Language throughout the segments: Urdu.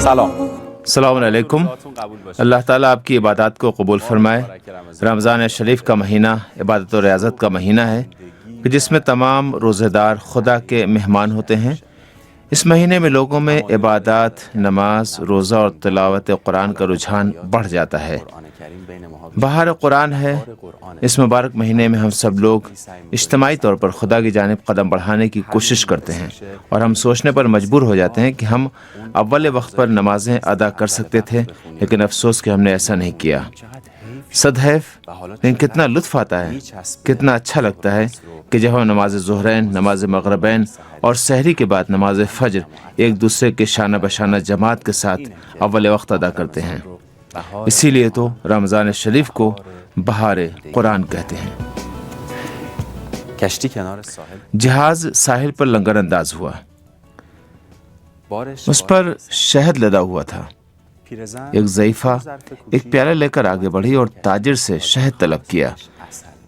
السلام علیکم. اللہ تعالیٰ آپ کی عبادات کو قبول فرمائے. رمضان شریف کا مہینہ عبادت و ریاضت کا مہینہ ہے کہ جس میں تمام روزہ دار خدا کے مہمان ہوتے ہیں. اس مہینے میں لوگوں میں عبادات، نماز، روزہ اور تلاوت قرآن کا رجحان بڑھ جاتا ہے. بہار قرآن ہے. اس مبارک مہینے میں ہم سب لوگ اجتماعی طور پر خدا کی جانب قدم بڑھانے کی کوشش کرتے ہیں اور ہم سوچنے پر مجبور ہو جاتے ہیں کہ ہم اول وقت پر نمازیں ادا کر سکتے تھے، لیکن افسوس کہ ہم نے ایسا نہیں کیا. صدحیف، لیکن کتنا لطف آتا ہے، کتنا اچھا لگتا ہے کہ جب ہم نماز ظہرین، نماز مغربین اور سحری کے بعد نماز فجر ایک دوسرے کے شانہ بشانہ جماعت کے ساتھ اول وقت ادا کرتے ہیں. اسی لیے تو رمضان شریف کو بہار قرآن کہتے ہیں. جہاز ساحل پر لنگر انداز ہوا. اس پر شہد لدا ہوا تھا. ایک ضعیفہ ایک پیالہ لے کر آگے بڑھی اور تاجر سے شہد طلب کیا،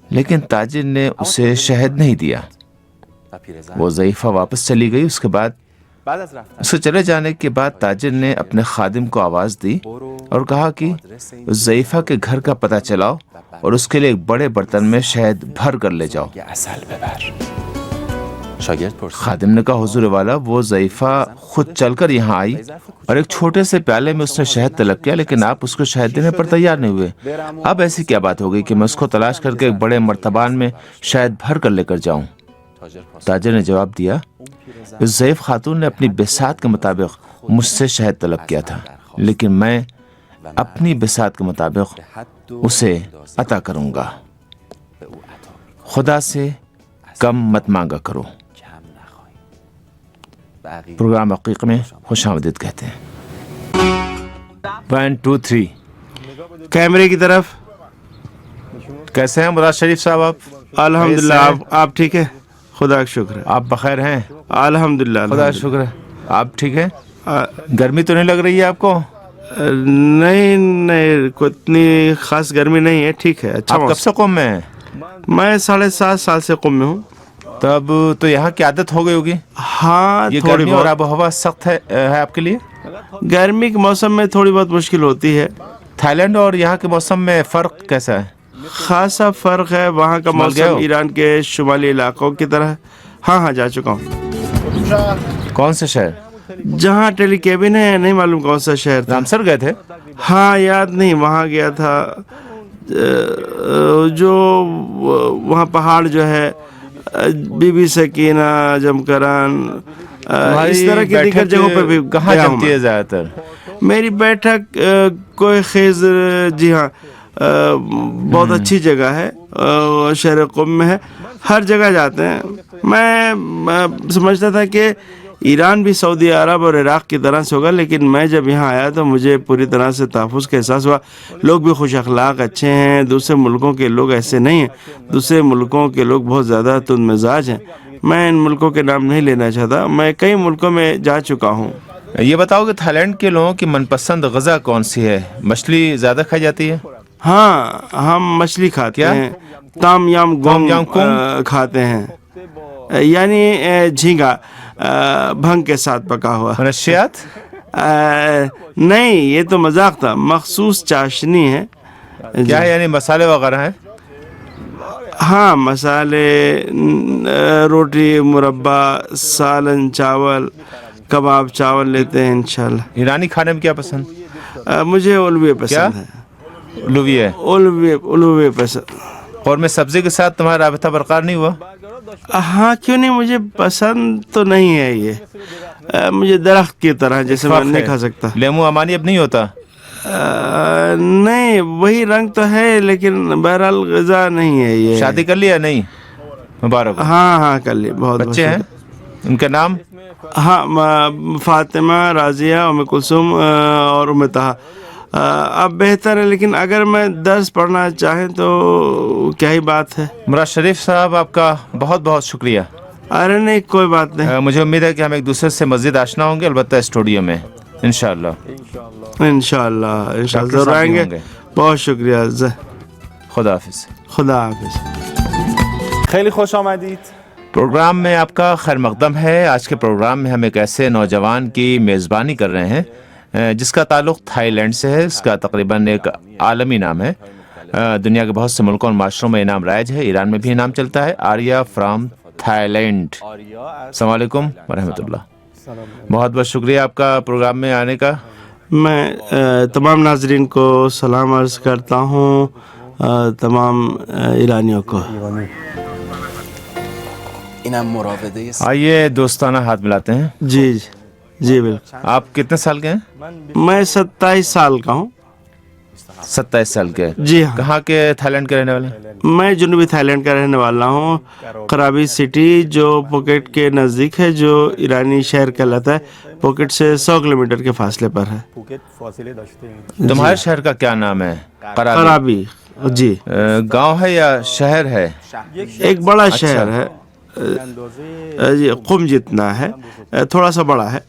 لیکن تاجر نے اسے شہد نہیں دیا. وہ ضعیفہ واپس چلی گئی. اس کے بعد اس کے چلے جانے کے بعد تاجر نے اپنے خادم کو آواز دی اور کہا کہ اس ضعیفہ کے گھر کا پتہ چلاؤ اور اس کے لیے ایک بڑے برتن میں شہد بھر کر لے جاؤ. خادم نے کہا حضور والا، وہ ضعیفہ خود چل کر یہاں آئی اور ایک چھوٹے سے پیالے میں اس نے شہد طلب کیا، لیکن آپ اس کو شہد دینے پر تیار نہیں ہوئے. اب ایسی کیا بات ہو گئی کہ میں اس کو تلاش کر کے ایک بڑے مرتبان میں شہد بھر کر لے کر جاؤں؟ تاجر نے جواب دیا، اس ضعیف خاتون نے اپنی بساط کے مطابق مجھ سے شہد طلب کیا تھا، لیکن میں اپنی بساط کے مطابق اسے عطا کروں گا. خدا سے کم مت مانگا کرو. پروگرام عقیق میں خوش آمدید کہتے ہیں. 1 2 3 کیمرے کی طرف. کیسے ہیں مراد شریف صاحب آپ؟ الحمدللہ. آپ ٹھیک ہے؟ خدا کا شکر ہے. آپ بخیر ہیں؟ الحمدللہ. خدا کا شکر ہے. آپ ٹھیک ہیں؟ گرمی تو نہیں لگ رہی ہے آپ کو؟ نہیں کوئی اتنی خاص گرمی نہیں ہے. ٹھیک ہے. اچھا. آپ کب سے قم میں ہیں؟ میں 7.5 سال سے قم میں ہوں. تب تو یہاں کی عادت ہو گئی ہوگی. ہاں، یہ تھوڑی گرمی اور بہت. آب و ہوا سخت ہے آپ کے لیے؟ گرمی کے موسم میں تھوڑی بہت مشکل ہوتی ہے. تھائی لینڈ اور یہاں کے موسم میں فرق کیسا ہے؟ خاصا فرق ہے. وہاں کا شمال گئے موسم ہو؟ ایران کے شمالی علاقوں کی طرح. ہاں جا چکا ہوں. کون سے شہر؟ جہاں ٹیلی کیبن ہے، نہیں معلوم کون سا شہر تھا. رامسر گئے تھے؟ ہاں، یاد نہیں. وہاں گیا تھا. جو وہاں پہاڑ جو ہے، بی بی سکینہ، جمکران، اس طرح کی دیگر جگہوں پہ بھی کہاں جمتی ہے زیادہ تر؟ میری بیٹھک کوئی خیز، جی ہاں، بہت اچھی جگہ ہے. شہر قم میں ہے. ہر جگہ جاتے ہیں. میں سمجھتا تھا کہ ایران بھی سعودی عرب اور عراق کی طرح سے ہوگا، لیکن میں جب یہاں آیا تو مجھے پوری طرح سے تحفظ کا احساس ہوا. لوگ بھی خوش اخلاق، اچھے ہیں. دوسرے ملکوں کے لوگ ایسے نہیں ہیں. دوسرے ملکوں کے لوگ بہت زیادہ تند مزاج ہیں. میں ان ملکوں کے نام نہیں لینا چاہتا. میں کئی ملکوں میں جا چکا ہوں. یہ بتاؤ کہ تھائی لینڈ کے لوگوں کی من پسند غذا کون سی ہے؟ مچھلی زیادہ کھائی جاتی ہے؟ ہاں، ہم مچھلی کھاتے ہیں. تام یام گونگ کھاتے ہیں، یعنی جھینگا بھنگ کے ساتھ پکا ہوا. منشیات؟ نہیں، یہ تو مذاق تھا. مخصوص چاشنی ہے. کیا ہے یعنی مسالے وغیرہ ہیں؟ ہاں، مسالے، روٹی، مربع، سالن، چاول، کباب چاول لیتے ہیں انشاءاللہ. ایرانی کھانے میں کیا پسند؟ مجھے اولوے پسند ہے. لوبیا؟ اولوے پسند. اور میں سبزی کے ساتھ تمہارا رابطہ برقرار نہیں ہوا؟ ہاں، کیوں نہیں. مجھے پسند تو نہیں ہے یہ. مجھے درخت کی طرح جیسے میں نہیں کھا سکتا. لیمو امانی اب نہیں ہوتا؟ نہیں، وہی رنگ تو ہے لیکن بہرحال غذا نہیں ہے یہ. شادی کر لی یا نہیں؟ مبارک. ہاں کر لی. بہت بچے ہیں؟ ان کے نام؟ ہاں، فاطمہ، راضیہ، ام کلثوم اور ام طہا. اب بہتر ہے، لیکن اگر میں درس پڑھنا چاہیں تو کیا ہی بات ہے. مراد شریف صاحب، آپ کا بہت بہت شکریہ. ارے نہیں، کوئی بات نہیں. مجھے امید ہے کہ ہم ایک دوسرے سے مزید آشنا ہوں گے، البتہ اسٹوڈیو میں انشاءاللہ. انشاءاللہ ضرور آئیں گے. بہت شکریہ. خدا حافظ. خدا حافظ. خیلی خوش آمدید. پروگرام میں آپ کا خیر مقدم ہے. آج کے پروگرام میں ہم ایک ایسے نوجوان کی میزبانی کر رہے ہیں جس کا تعلق تھائی لینڈ سے ہے. اس کا تقریباً ایک عالمی نام ہے. دنیا کے بہت سے ملکوں اور معاشروں میں یہ نام رائج ہے. ایران میں بھی یہ نام چلتا ہے, آریہ فرام تھائی لینڈ. السلام علیکم ورحمۃ اللہ. بہت بہت شکریہ آپ کا پروگرام میں آنے کا. میں تمام ناظرین کو سلام عرض کرتا ہوں, تمام ایرانیوں کو. آئیے دوستانہ ہاتھ ملاتے ہیں. جی جی بالکل. آپ کتنے سال کے ہیں؟ میں 27 سال کا ہوں. 27 سال کے. جی ہاں. کہاں کے تھائی لینڈ کے رہنے والے ہیں؟ میں جنوبی تھائی لینڈ کا رہنے والا ہوں. قرابی سٹی جو پوکیٹ کے نزدیک ہے, جو ایرانی شہر کہلاتا ہے. پوکیٹ سے 100 کلومیٹر کے فاصلے پر ہے. تمہارے شہر کا کیا نام ہے؟ قرابی. جی. گاؤں ہے یا شہر ہے؟ ایک بڑا شہر ہے, جی قم جتنا ہے, تھوڑا سا بڑا ہے.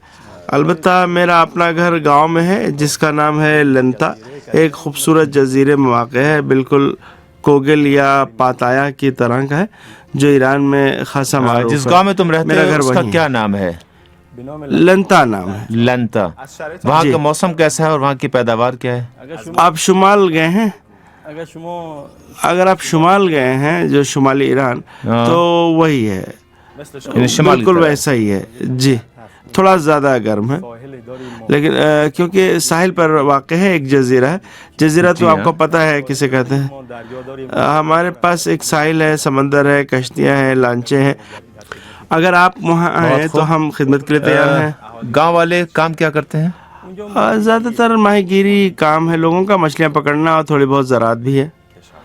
البتہ میرا اپنا گھر گاؤں میں ہے جس کا نام ہے لنتا. ایک خوبصورت جزیرے میں واقع ہے, بالکل کوگل یا پاتایا کی طرح کا ہے, جو ایران میں خاصا معروف ہے. جس گاؤں میں تم رہتے ہو اس کا کیا نام ہے؟ لنتا نام ہے. لنتا. وہاں کا موسم کیسا ہے اور وہاں کی پیداوار کیا ہے؟ آپ شمال گئے ہیں؟ اگر آپ شمال گئے ہیں, جو شمالی ایران, تو وہی ہے, بالکل ویسا ہی ہے. جی تھوڑا زیادہ گرم ہے, لیکن کیونکہ ساحل پر واقع ہے, ایک جزیرہ ہے. جزیرہ تو آپ کو پتہ ہے کسے کہتے ہیں. ہمارے پاس ایک ساحل ہے, سمندر ہے, کشتیاں ہیں, لانچیں ہیں. اگر آپ وہاں آئیں تو ہم خدمت کے لیے تیار ہیں. گاؤں والے کام کیا کرتے ہیں؟ زیادہ تر ماہی گیری کام ہے لوگوں کا, مچھلیاں پکڑنا, اور تھوڑی بہت زراعت بھی ہے.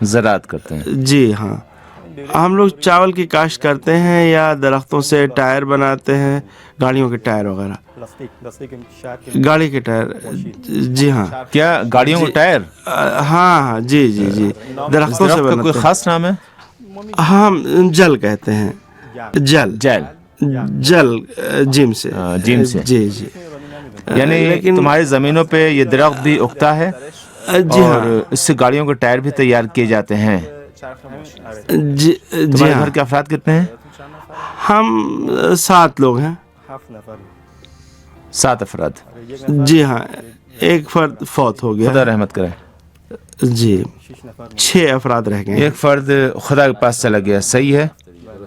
زراعت کرتے ہیں. جی ہاں. ہم لوگ چاول کی کاشت کرتے ہیں, یا درختوں سے ٹائر بناتے ہیں, گاڑیوں کے ٹائر وغیرہ. گاڑی کے ٹائر. جی ہاں. کیا گاڑیوں کے ٹائر؟ ہاں جی جی جی, درختوں سے بناتے ہیں. کوئی خاص نام ہے؟ ہم جل کہتے ہیں. جل. جل. جل جیم سے. جیم سے. جی جی. یعنی تمہاری زمینوں پہ یہ درخت بھی اگتا ہے؟ جی ہاں. اور اس سے گاڑیوں کے ٹائر بھی تیار کیے جاتے ہیں. جی تمہارے گھر کے افراد کتنے ہیں؟ ہم 7 لوگ ہیں. 7 افراد. جی ہاں, ایک فرد فوت ہو گیا. خدا رحمت کرے. جی 6 افراد رہ گئے. ایک فرد خدا کے پاس چلا گیا. صحیح ہے.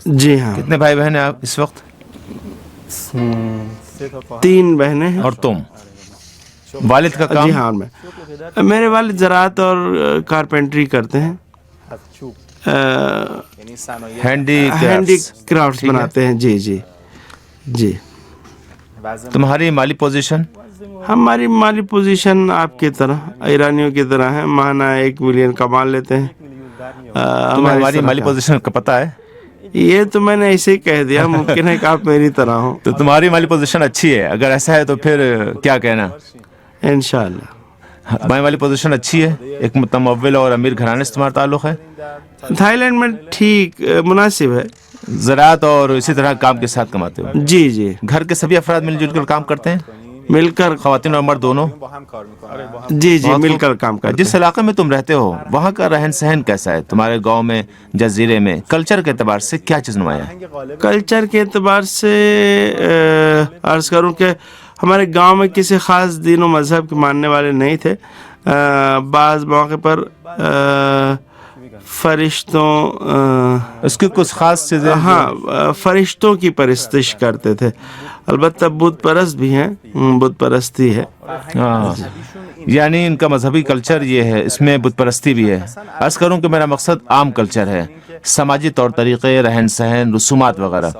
جی ہاں. کتنے بھائی بہن ہیں آپ اس وقت؟ 3 بہنیں ہیں. اور تم؟ والد کا کام؟ جی ہاں, میرے والد زراعت اور کارپینٹری کرتے ہیں. ہینڈی کرافٹس بناتے ہیں. جی جی جی. تمہاری مالی پوزیشن؟ ہماری مالی پوزیشن آپ کی طرح, ایرانیوں کی طرح ہے. ماہانہ 1 ملین کما لیتے ہیں. تمہیں ہماری مالی پوزیشن کا پتہ ہے؟ یہ تو میں نے ایسے ہی کہہ دیا, ممکن ہے کہ آپ میری طرح ہوں. تو تمہاری مالی پوزیشن اچھی ہے. اگر ایسا ہے تو پھر کیا کہنا. انشاءاللہ ہماری والی پوزیشن اچھی ہے. ایک متمول اور امیر گھرانے سے تمہارا تعلق ہے؟ تھائی لینڈ میں ٹھیک مناسب ہے. زراعت اور اسی طرح کام کے ساتھ کماتے ہو؟ جی جی. گھر کے سبھی افراد مل جل کر کام کرتے ہیں؟ مل کر, خواتین اور مرد دونوں؟ جی جی مل کر کام کرتے ہیں. جس علاقے میں تم رہتے ہو وہاں کا رہن سہن کیسا ہے؟ تمہارے گاؤں میں, جزیرے میں کلچر کے اعتبار سے کیا چیز نمایاں ہے؟ کلچر کے اعتبار سے عرض کروں کہ ہمارے گاؤں میں کسی خاص دین و مذہب کے ماننے والے نہیں تھے. بعض موقع پر فرشتوں, اس کی کچھ خاص چیزیں؟ ہاں, فرشتوں کی پرستش کرتے تھے. البتہ بت پرست بھی ہیں, بت پرستی ہے. یعنی ان کا مذہبی کلچر یہ ہے, اس میں بت پرستی بھی ہے. عرض کروں کہ میرا مقصد عام کلچر ہے, سماجی طور طریقے, رہن سہن, رسومات وغیرہ.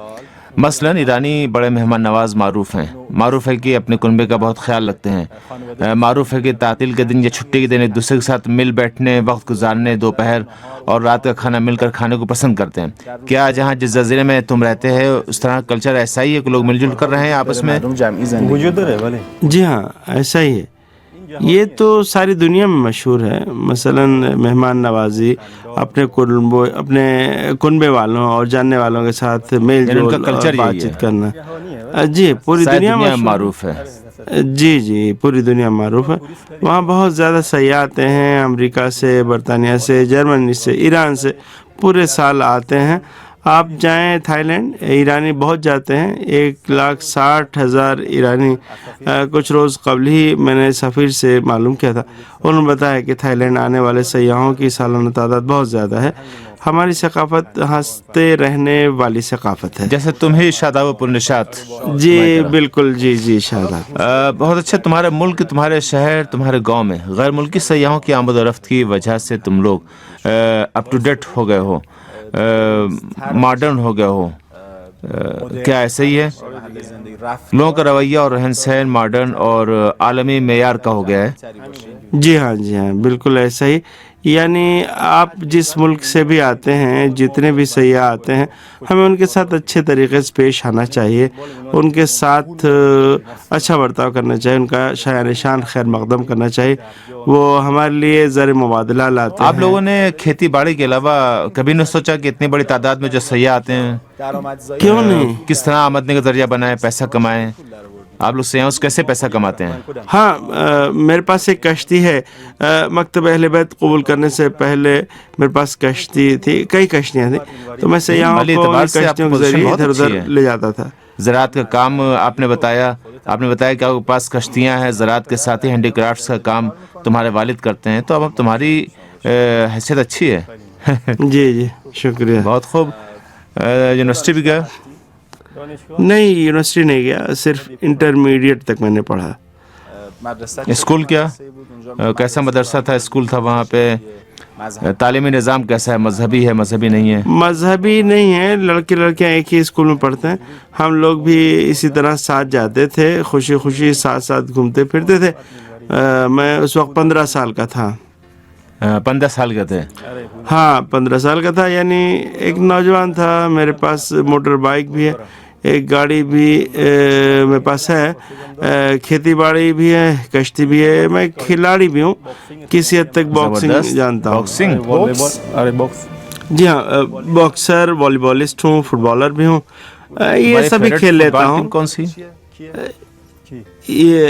مثلاً ایرانی بڑے مہمان نواز معروف ہیں. معروف ہے کہ اپنے کنبے کا بہت خیال رکھتے ہیں. معروف ہے کہ تعطیل کے دن یا چھٹی کے دن ایک دوسرے کے ساتھ مل بیٹھنے, وقت گزارنے, دوپہر اور رات کا کھانا مل کر کھانے کو پسند کرتے ہیں. کیا جہاں جس جزیرے میں تم رہتے ہیں اس طرح کلچر ایسا ہی ہے کہ لوگ مل جل کر رہے ہیں آپس میں؟ جی ہاں, ایسا ہی ہے. یہ تو ساری دنیا میں مشہور ہے. مثلا مہمان نوازی, اپنے کنبے والوں اور جاننے والوں کے ساتھ میل جول اور بات چیت کرنا, جی پوری دنیا میں معروف ہے. جی جی پوری دنیا معروف ہے. وہاں بہت زیادہ سیاح آتے ہیں, امریکہ سے, برطانیہ سے, جرمنی سے, ایران سے, پورے سال آتے ہیں. آپ جائیں تھائی لینڈ، ایرانی بہت جاتے ہیں، 1,60,000 ایرانی کچھ روز قبل ہی میں نے سفیر سے معلوم کیا تھا، انہوں نے بتایا کہ تھائی لینڈ آنے والے سیاحوں کی سالانہ تعداد بہت زیادہ ہے۔ ہماری ثقافت ہنستے رہنے والی ثقافت ہے۔ جیسے تم ہی شاداب و پرنشات۔ جی بالکل، جی شاداب۔ بہت اچھا، تمہارے ملک، تمہارے شہر، تمہارے گاؤں میں غیر ملکی سیاحوں کی آمد و رفت کی وجہ سے تم لوگ اپ ٹو ڈیٹ ہو گئے ہو، ماڈرن ہو گئے ہو، کیا ایسا ہی ہے؟ لوگوں کا رویہ اور رہن سہن ماڈرن اور عالمی معیار کا ہو گیا ہے؟ جی ہاں بالکل ایسا ہی، یعنی آپ جس ملک سے بھی آتے ہیں، جتنے بھی سیاح آتے ہیں، ہمیں ان کے ساتھ اچھے طریقے سے پیش آنا چاہیے، ان کے ساتھ اچھا برتاؤ کرنا چاہیے، ان کا شایان شان خیر مقدم کرنا چاہیے، وہ ہمارے لیے زر مبادلہ لاتے ہیں۔ آپ لوگوں نے کھیتی باڑی کے علاوہ کبھی نہیں سوچا کہ اتنی بڑی تعداد میں جو سیاح آتے ہیں کیوں نہیں؟ کس طرح آمدنی کا ذریعہ بنائیں، پیسہ کمائیں؟ آپ لوگ سیاحوں سے کیسے پیسہ کماتے ہیں؟ ہاں، میرے پاس ایک کشتی ہے، مکتب اہل بیت قبول کرنے سے پہلے میرے پاس کشتی تھی، کئی کشتیاں تھیں، تو میں سیاحوں مالی کو اعتبار سے آپ کشتیوں کی کے پوزیشن ذریعے بہت ادھر اچھی ادھر ہے۔ لے جاتا تھا۔ زراعت کا کام آپ نے بتایا کہ آپ کے پاس کشتیاں ہیں، زراعت کے ساتھ ہی ہینڈی کرافٹس کا کام تمہارے والد کرتے ہیں، تو اب تمہاری حیثیت اچھی ہے۔ جی شکریہ۔ بہت خوب۔ یونیورسٹی بھی گئے؟ نہیں، یونیورسٹی نہیں گیا، صرف انٹرمیڈیٹ تک میں نے پڑھا۔ اسکول کیا؟ کیسا مدرسہ تھا، اسکول تھا وہاں پہ؟ تعلیمی نظام کیسا ہے، مذہبی ہے، مذہبی نہیں ہے؟ مذہبی نہیں ہے، لڑکے لڑکیاں ایک ہی اسکول میں پڑھتے ہیں، ہم لوگ بھی اسی طرح ساتھ جاتے تھے، خوشی خوشی ساتھ گھومتے پھرتے تھے۔ میں اس وقت 15 سال کا تھا۔ 15 سال کے تھے؟ ہاں 15 سال کا تھا، یعنی ایک نوجوان تھا، میرے پاس موٹر بائک بھی ہے، ایک گاڑی بھی میرے پاس ہے، کھیتی باڑی بھی ہے، کشتی بھی ہے، میں کھلاڑی بھی ہوں، کسی حد تک باکسنگ جانتا ہوں۔ باکس؟ جی ہاں، باکسر، والی بالسٹ ہوں، فٹ بالر بھی ہوں، یہ سبھی کھیل لیتا ہوں۔ کون سی؟ یہ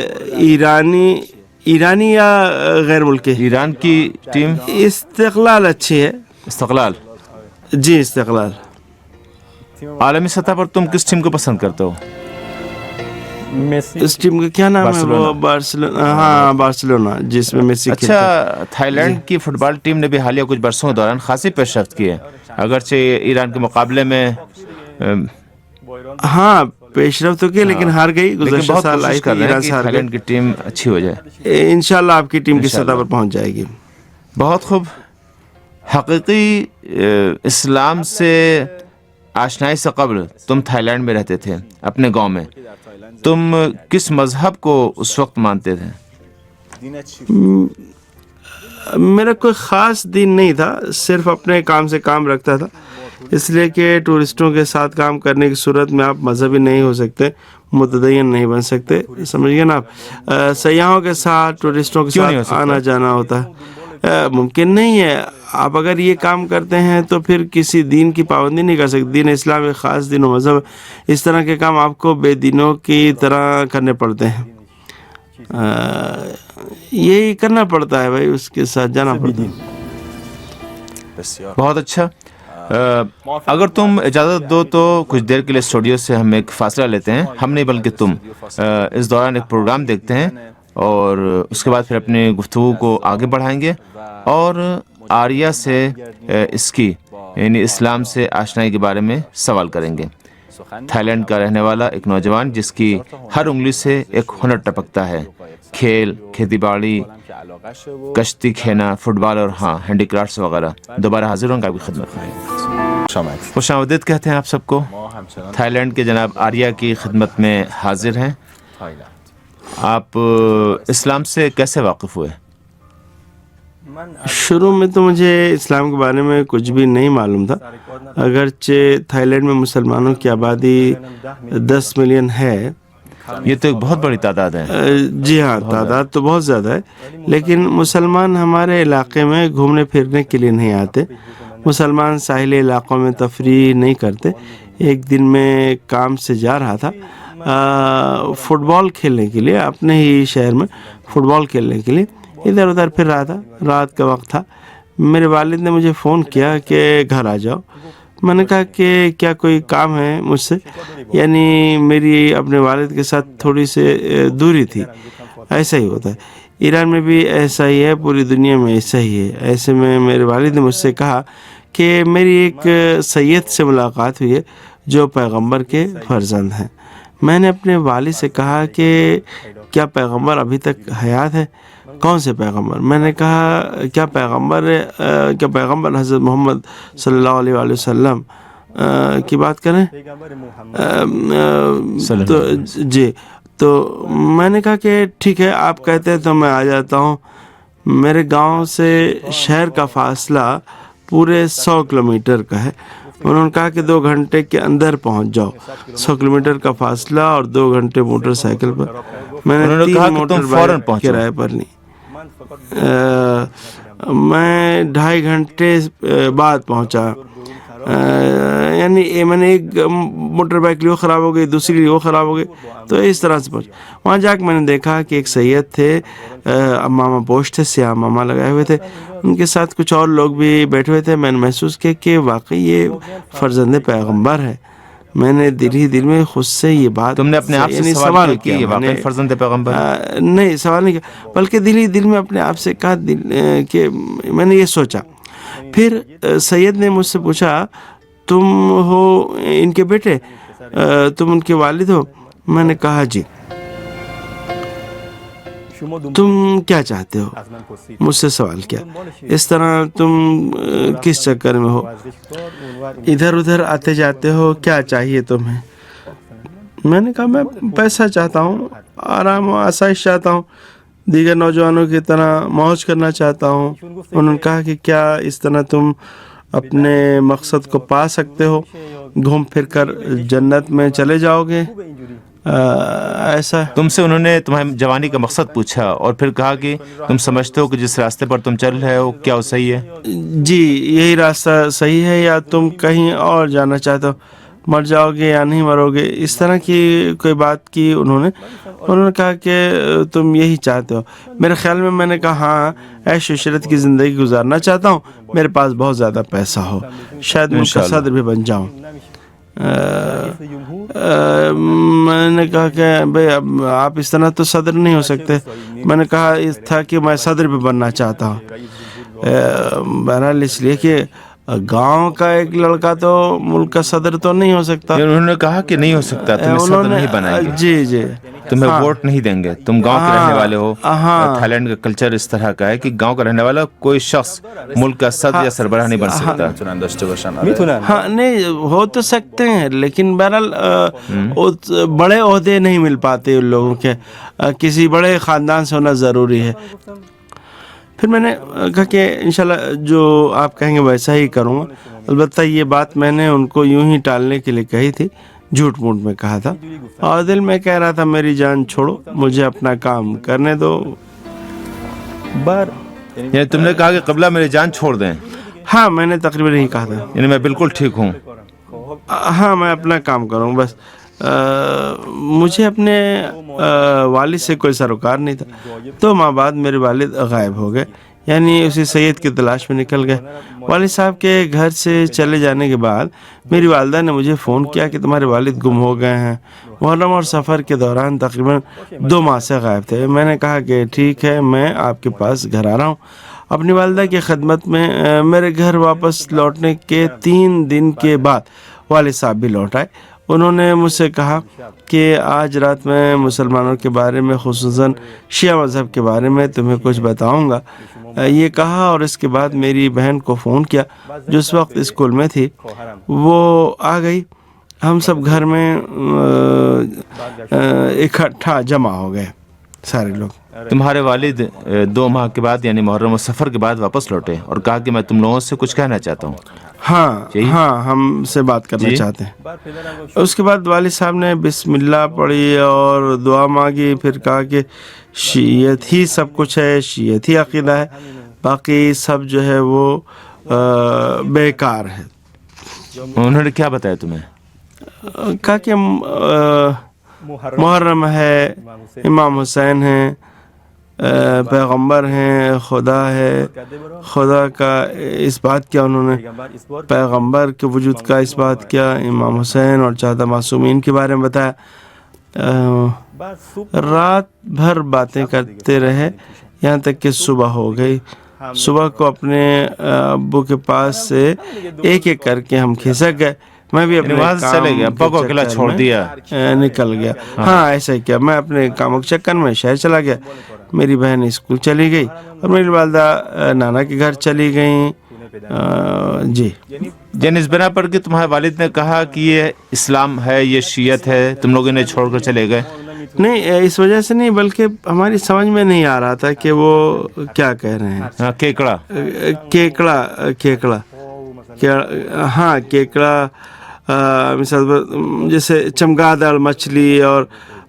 ایرانی یا غیر ملکی؟ ایران کی ٹیم؟ استقلال اچھی ہے۔ استقلال؟ جی استقلال۔ عالمی سطح پر تم کس ٹیم کو پسند کرتے ہو؟ اس ٹیم کا کیا نام ہے؟ وہ بارسلونا۔ ہاں بارسلونا، جس میں میسی کھیلتا ہے۔ اچھا، تھائی لینڈ کی فٹ بال ٹیم نے بھی حالیہ کچھ برسوں کے دوران خاصی پیش رفت کی ہے، اگرچہ ایران کے مقابلے میں ہاں پیش رفت تو کی، لیکن ہار گئی۔ گزشتہ سال آئی تھی ایران سے، ہار تھائی لینڈ کی ٹیم اچھی ہو جائے۔ انشاءاللہ آپ کی ٹیم کی سطح پر پہنچ جائے گی۔ بہت خوب۔ حقیقی اسلام سے آشنائی سے قبل تم تھائی لینڈ میں رہتے تھے، اپنے گاؤں میں، تم کس مذہب کو اس وقت مانتے تھے؟ میرا کوئی خاص دین نہیں تھا، صرف اپنے کام سے کام رکھتا تھا، اس لیے کہ ٹورسٹوں کے ساتھ کام کرنے کی صورت میں آپ مذہبی نہیں ہو سکتے، متدین نہیں بن سکتے، سمجھ گئے نا آپ؟ سیاحوں کے ساتھ، ٹورسٹوں کے ساتھ آنا جانا ہوتا ہے، ممکن نہیں ہے۔ آپ اگر یہ کام کرتے ہیں تو پھر کسی دین کی پابندی نہیں کر سکتے۔ دین اسلام ایک خاص دین و مذہب، اس طرح کے کام آپ کو بے دینوں کی طرح کرنے پڑتے ہیں، یہی کرنا پڑتا ہے بھائی، اس کے ساتھ جانا پڑتا ہے۔ بہت اچھا۔ اگر تم اجازت دو تو کچھ دیر کے لیے اسٹوڈیو سے ہم ایک فاصلہ لیتے ہیں، ہم نہیں بلکہ تم، اس دوران ایک پروگرام دیکھتے ہیں اور اس کے بعد پھر اپنی گفتگو کو آگے بڑھائیں گے اور آریہ سے اس کی یعنی اسلام سے آشنائی کے بارے میں سوال کریں گے۔ تھائی لینڈ کا رہنے والا ایک نوجوان جس کی ہر انگلی سے ایک ہنر ٹپکتا ہے، کھیل، کھیتی باڑی، کشتی کھینا، فٹ بال اور ہاں ہینڈی کرافٹس وغیرہ۔ دوبارہ حاضر ہوں گا آپ کی خدمت میں۔ خوش آمدید کہتے ہیں آپ سب کو۔ تھائی لینڈ کے جناب آریہ کی خدمت میں حاضر ہیں۔ آپ اسلام سے کیسے واقف ہوئے؟ شروع میں تو مجھے اسلام کے بارے میں کچھ بھی نہیں معلوم تھا، اگرچہ تھائی لینڈ میں مسلمانوں کی آبادی 10 ملین ہے۔ یہ تو ایک بہت بڑی تعداد ہے۔ جی ہاں، تعداد تو بہت زیادہ ہے، لیکن مسلمان ہمارے علاقے میں گھومنے پھرنے کے لیے نہیں آتے، مسلمان ساحلی علاقوں میں تفریح نہیں کرتے۔ ایک دن میں کام سے جا رہا تھا فٹ بال کھیلنے کے لیے، اپنے ہی شہر میں فٹ بال کھیلنے کے لیے ادھر ادھر پھر رہا تھا، رات کا وقت تھا، میرے والد نے مجھے فون کیا کہ گھر آ جاؤ۔ میں نے کہا کہ کیا کوئی کام ہے مجھ سے؟ یعنی میری اپنے والد کے ساتھ تھوڑی سی دوری تھی. ایسا ہی ہوتا ہے ایران میں بھی، ایسا ہی ہے، پوری دنیا میں ایسا ہی ہے. ایسے میں میرے والد نے مجھ سے کہا کہ میری ایک سید سے ملاقات ہوئی ہے جو پیغمبر کے فرزند ہیں. میں نے اپنے والد سے کہا کہ کیا پیغمبر ابھی تک حیات ہے؟ کون سے پیغمبر؟ میں نے کہا کیا پیغمبر حضرت محمد صلی اللہ علیہ وآلہ وسلم کی بات کریں؟ تو جی، تو میں نے کہا کہ ٹھیک ہے، آپ کہتے ہیں تو میں آ جاتا ہوں. میرے گاؤں سے شہر کا فاصلہ پورے 100 کلومیٹر کا ہے. انہوں نے کہا کہ 2 گھنٹے کے اندر پہنچ جاؤ. 100 کلومیٹر کا فاصلہ اور 2 گھنٹے موٹر سائیکل پر. میں نے 3 موٹر بائیک کرائے پر لی. میں 2.5 گھنٹے بعد پہنچا. یعنی میں نے ایک موٹر بائیک لی، وہ خراب ہو گئی، دوسری لی، وہ خراب ہو گئی، تو اس طرح سے پہنچا. وہاں جا کے میں نے دیکھا کہ ایک سید تھے، امامہ پوش تھے، سیاہ امامہ لگائے ہوئے تھے. ان کے ساتھ کچھ اور لوگ بھی بیٹھے ہوئے تھے. میں نے محسوس کیا کہ واقعی یہ فرزند پیغمبر ہے. میں نے دل میں خود سے یہ بات، تم نے اپنے آپ سے سوال کیا یہ واقعی فرزند پیغمبر؟ نہیں، سوال نہیں کیا، بلکہ دل میں اپنے آپ سے کہا کہ میں نے یہ سوچا. پھر سید نے مجھ سے پوچھا تم ہو ان کے بیٹے، تم ان کے والد ہو؟ میں نے کہا جی. تم کیا چاہتے ہو؟ مجھ سے سوال کیا. اس طرح تم کس چکر میں ہو؟ ادھر ادھر آتے جاتے ہو، کیا چاہیے تمہیں؟ میں نے کہا میں پیسہ چاہتا ہوں، آرام و آسائش چاہتا ہوں، دیگر نوجوانوں کی طرح موج کرنا چاہتا ہوں. انہوں نے کہا کہ کیا اس طرح تم اپنے مقصد کو پا سکتے ہو، گھوم پھر کر جنت میں چلے جاؤ گے؟ ایسا تم سے انہوں نے تمہاری جوانی کا مقصد پوچھا اور پھر کہا کہ تم سمجھتے ہو کہ جس راستے پر تم چل رہے ہو کیا وہ صحیح ہے؟ جی، یہی راستہ صحیح ہے یا تم کہیں اور جانا چاہتے ہو؟ مر جاؤ گے یا نہیں مرو گے؟ اس طرح کی کوئی بات کی انہوں نے کہا کہ تم یہی چاہتے ہو. میرے خیال میں نے کہا ہاں، عیش و عشرت کی زندگی گزارنا چاہتا ہوں، میرے پاس بہت زیادہ پیسہ ہو، شاید ملک کا صدر بھی بن جاؤں. میں نے کہا کہ بھئی اب آپ اس طرح تو صدر نہیں ہو سکتے. میں نے کہا اس تھا کہ میں صدر بھی بننا چاہتا ہوں. بہرحال اس لیے کہ گاؤں کا ایک لڑکا تو ملک کا صدر تو نہیں ہو سکتا. انہوں نے کہا کہ نہیں ہو سکتا، تمہیں صدر نہیں بنائیں گے. جی تمہیں ووٹ نہیں دیں گے، تم گاؤں کے رہنے والے ہو. تھائی لینڈ کا کلچر اس طرح کا ہے کہ گاؤں کا رہنے والا کوئی شخص ملک کا صدر یا سربراہ نہیں بن سکتا. ہاں، نہیں ہو تو سکتے ہیں، لیکن بہرحال بڑے عہدے نہیں مل پاتے ان لوگوں کے. کسی بڑے خاندان سے ہونا ضروری ہے. پھر میں نے کہا کہ انشاءاللہ جو آپ کہیں گے ویسا ہی کروں گا. البتہ یہ بات میں نے ان کو یوں ہی ٹالنے کے لیے کہی تھی، جھوٹ موٹ میں کہا تھا، اور دل میں کہہ رہا تھا میری جان چھوڑو، مجھے اپنا کام کرنے دو. یعنی تم نے کہا کہ قبلہ میری جان چھوڑ دیں؟ ہاں، میں نے تقریباً یہی کہا تھا. یعنی میں بالکل ٹھیک ہوں. ہاں، میں اپنا کام کروں بس. مجھے اپنے والد سے کوئی سروکار نہیں تھا. 2 ماہ بعد میرے والد غائب ہو گئے، یعنی اسی سید کی تلاش میں نکل گئے. والد صاحب کے گھر سے چلے جانے کے بعد میری والدہ نے مجھے فون کیا کہ تمہارے والد گم ہو گئے ہیں. محرم اور سفر کے دوران تقریباً 2 ماہ سے غائب تھے. میں نے کہا کہ ٹھیک ہے، میں آپ کے پاس گھر آ رہا ہوں. اپنی والدہ کی خدمت میں میرے گھر واپس لوٹنے کے 3 دن کے بعد والد صاحب بھی لوٹ آئے. انہوں نے مجھ سے کہا کہ آج رات میں مسلمانوں کے بارے میں، خصوصاً شیعہ مذہب کے بارے میں تمہیں کچھ بتاؤں گا. یہ کہا اور اس کے بعد میری بہن کو فون کیا جو اس وقت اسکول میں تھی. وہ آ گئی. ہم سب گھر میں اکٹھا جمع ہو گئے سارے لوگ. تمہارے والد 2 ماہ کے بعد یعنی محرم و سفر کے بعد واپس لوٹے اور کہا کہ میں تم لوگوں سے کچھ کہنا چاہتا ہوں. ہاں، ہم سے بات کرنا چاہتے ہیں. اس کے بعد والد صاحب نے بسم اللہ پڑھی اور دعا مانگی. پھر کہا کہ شیعت ہی سب کچھ ہے، شیعت ہی عقیدہ ہے، باقی سب جو ہے وہ بیکار ہے. انہوں نے کیا بتایا تمہیں؟ کہا کہ محرم ہے، امام حسین ہیں، پیغمبر ہیں، خدا ہے، خدا کا اس بات کیا انہوں نے پیغمبر کے وجود کا اس بات کیا، امام حسین اور 14 معصومین کے بارے میں بتایا. رات بھر باتیں کرتے رہے یہاں تک کہ صبح ہو گئی. صبح کو اپنے ابو کے پاس سے ایک ایک کر کے ہم کھسک گئے. میں بھی اپنے وہاں سے چلے گیا، ابا کو اکیلا چھوڑ دیا. نکل گیا. ہاں ایسا ہی کیا. میں اپنے کاموں کے چکر میں شہر چلا گیا. میری بہن اسکول چلی گئی اور میری والدہ نانا کے گھر چلی گئیں. جی یعنی اس بنا پر کہ تمہارے والد نے کہا کہ یہ اسلام ہے، یہ شیعت ہے، تم لوگ انہیں چھوڑ کر چلے گئے؟ نہیں، اس وجہ سے نہیں، بلکہ ہماری سمجھ میں نہیں آ رہا تھا کہ وہ کیا کہہ رہے ہیں. کیکڑا ہاں کیکڑا، مثال جیسے چمگادڑ مچھلی، اور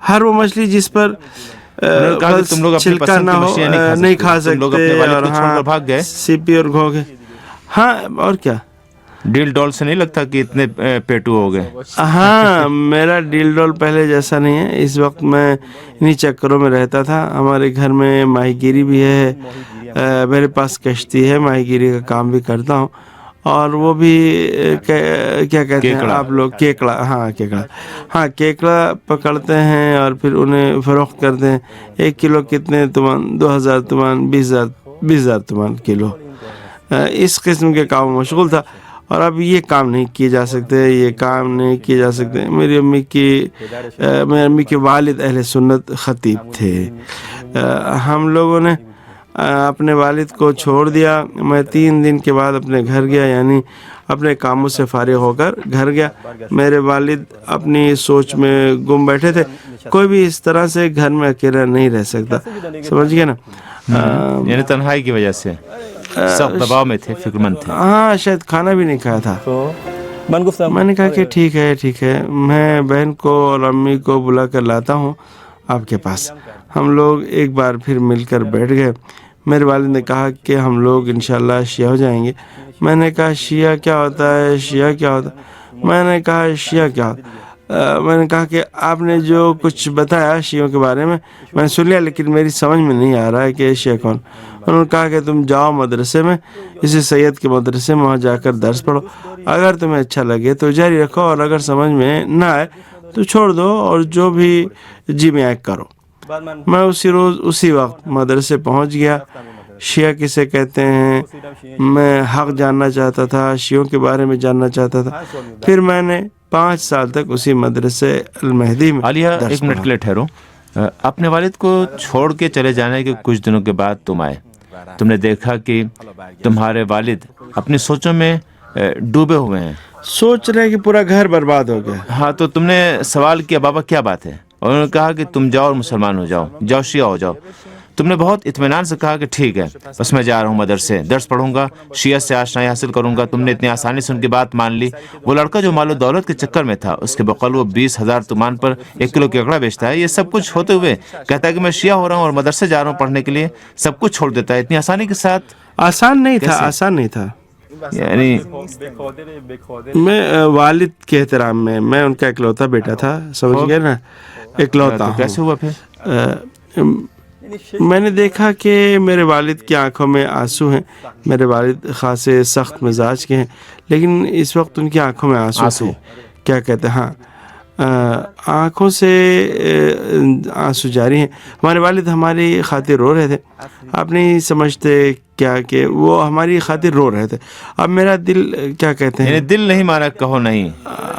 ہر وہ مچھلی جس پر چھلکا نہ ہو نہیں کھا سکتے. اور ہاں سیپی اور گھوگے. ہاں اور کیا. ڈیل ڈول سے نہیں لگتا کہ اتنے پیٹو ہو گئے؟ ہاں میرا ڈیل ڈول پہلے جیسا نہیں ہے. اس وقت میں انہی چکروں میں رہتا تھا. ہمارے گھر میں ماہی گیری بھی ہے، میرے پاس کشتی ہے، ماہی گیری کا کام بھی کرتا ہوں. اور وہ بھی کیا کہتے ہیں آپ لوگ، کیکڑا. ہاں کیکڑا پکڑتے ہیں اور پھر انہیں فروخت کرتے ہیں. 1 کلو کتنے تومان؟ 2000 تومان، 20,000 تومان کلو. اس قسم کے کام مشغول تھا. اور اب یہ کام نہیں کیے جا سکتے. میری امی کے والد اہل سنت خطیب تھے. ہم لوگوں نے اپنے والد کو چھوڑ دیا. میں 3 دن کے بعد اپنے گھر گیا، یعنی اپنے کاموں سے فارغ ہو کر گھر گیا. میرے والد اپنی سوچ میں گم بیٹھے تھے. کوئی بھی اس طرح سے گھر میں اکیلا نہیں رہ سکتا، سمجھ گئے نا. یعنی تنہائی کی وجہ سے سخت دباؤ میں تھے، فکر مند تھے. ہاں شاید کھانا بھی نہیں کھایا تھا. میں نے کہا کہ ٹھیک ہے، میں بہن کو اور امی کو بلا کر لاتا ہوں آپ کے پاس. ہم لوگ ایک بار پھر مل کر بیٹھ گئے. میرے والد نے کہا کہ ہم لوگ انشاءاللہ شیعہ ہو جائیں گے. میں نے کہا شیعہ کیا ہوتا ہے؟ میں نے کہا کہ آپ نے جو کچھ بتایا شیعوں کے بارے میں نے سن لیا، لیکن میری سمجھ میں نہیں آ رہا ہے کہ شیعہ کون. انہوں نے کہا کہ تم جاؤ مدرسے میں، اسی سید کے مدرسے میں، وہاں جا کر درس پڑھو. اگر تمہیں اچھا لگے تو جاری رکھو، اور اگر سمجھ میں نہ آئے تو چھوڑ دو، اور جو بھی جی میں آئے کرو. میں اسی وقت مدرسے پہنچ گیا. شیعہ کسے کہتے ہیں میں حق جاننا چاہتا تھا، شیعوں کے بارے میں جاننا چاہتا تھا. پھر میں نے 5 سال تک اسی مدرسے المہدی میں عالیہ 1 منٹ کے لیے ٹھہرو. اپنے والد کو چھوڑ کے چلے جانے کے کچھ دنوں کے بعد تم آئے. تم نے دیکھا کہ تمہارے والد اپنی سوچوں میں ڈوبے ہوئے ہیں، سوچ رہے کہ پورا گھر برباد ہو گیا. ہاں تو تم نے سوال کیا بابا کیا بات ہے؟ اور انہوں نے کہا کہ تم جاؤ اور مسلمان ہو جاؤ، شیعہ ہو جاؤ. تم نے بہت اطمینان سے کہا کہ ٹھیک ہے، بس میں جا رہا ہوں مدرسے، درس پڑھوں گا، شیعہ سے آشنائی حاصل کروں گا. تم نے اتنی آسانی سے ان کی بات مان لی. وہ لڑکا جو مال و دولت کے چکر میں تھا، اس کے بقول وہ 20,000 تومان پر 1 کلو کیکڑا بیچتا ہے. یہ سب کچھ ہوتے ہوئے کہتا ہے کہ میں شیعہ ہو رہا ہوں اور مدرسے جا رہا ہوں پڑھنے کے لیے. سب کچھ چھوڑ دیتا ہے اتنی آسانی کے ساتھ. آسان نہیں تھا. یعنی میں والد کے احترام میں ان کا اکلوتا بیٹا تھا، سمجھ گئے نا، اکلوتا. کیسے ہوا پھر؟ میں نے دیکھا کہ میرے والد کی آنکھوں میں آنسو ہیں. میرے والد خاصے سخت مزاج کے ہیں، لیکن اس وقت ان کی آنکھوں میں آنسو تھے. کیا کہتے ہیں، ہاں آنکھوں سے آنسو جاری ہیں. ہمارے والد ہماری خاطر رو رہے تھے. آپ نہیں سمجھتے کیا کہ وہ ہماری خاطر رو رہے تھے. اب میرا دل کیا کہتے ہیں، دل نہیں مانا، کہو نہیں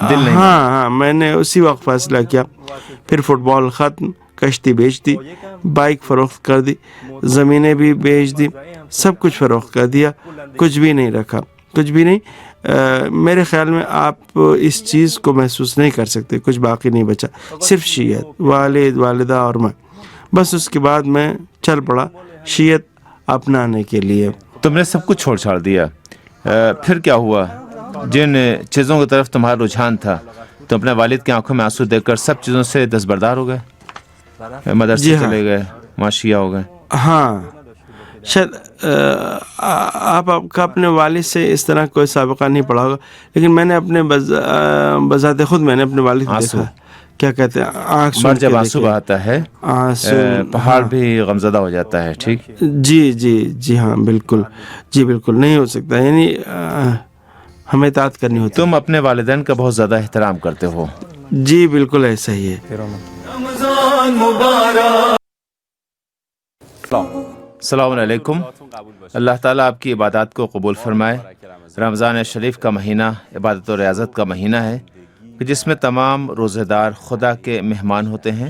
دل نہیں. ہاں میں نے اسی وقت فیصلہ کیا. پھر فٹ بال ختم، کشتی بیچ دی، بائک فروخت کر دی، زمینیں بھی بیچ دی، سب کچھ فروخت کر دیا. کچھ بھی نہیں رکھا، کچھ بھی نہیں. میرے خیال میں آپ اس چیز کو محسوس نہیں کر سکتے. کچھ باقی نہیں بچا، صرف شیعت، والد، والدہ اور میں. بس اس کے بعد میں چل پڑا شیعت اپنانے کے لیے. تم نے سب کچھ چھوڑ چھاڑ دیا. پھر کیا ہوا؟ جن چیزوں کی طرف تمہارا رجحان تھا، تم اپنے والد کی آنکھوں میں آنسو دیکھ کر سب چیزوں سے دستبردار ہو گئے، مدرسے چلے گئے، وہاں شیعہ ہو گئے. ہاں شاید آپ کا اپنے والد سے اس طرح کوئی سابقہ نہیں پڑا ہوگا، لیکن میں نے اپنے بذات خود میں نے اپنے والد کو دیکھا کیا کہتے ہیں آنکھ مر سون کے جب آنسو دیکھے بہاتا ہے آنسو پہاڑ بھی غمزدہ ہو جاتا ہے. ٹھیک, جی جی جی ہاں بالکل جی بالکل نہیں ہو سکتا یعنی ہمیں اطاعت کرنی ہوتی تم اپنے والدین کا بہت زیادہ احترام کرتے ہو. ہے. جی بالکل ایسا ہی ہے. السلام علیکم. اللہ تعالیٰ آپ کی عبادات کو قبول فرمائے. رمضان شریف کا مہینہ عبادت و ریاضت کا مہینہ ہے کہ جس میں تمام روزہ دار خدا کے مہمان ہوتے ہیں.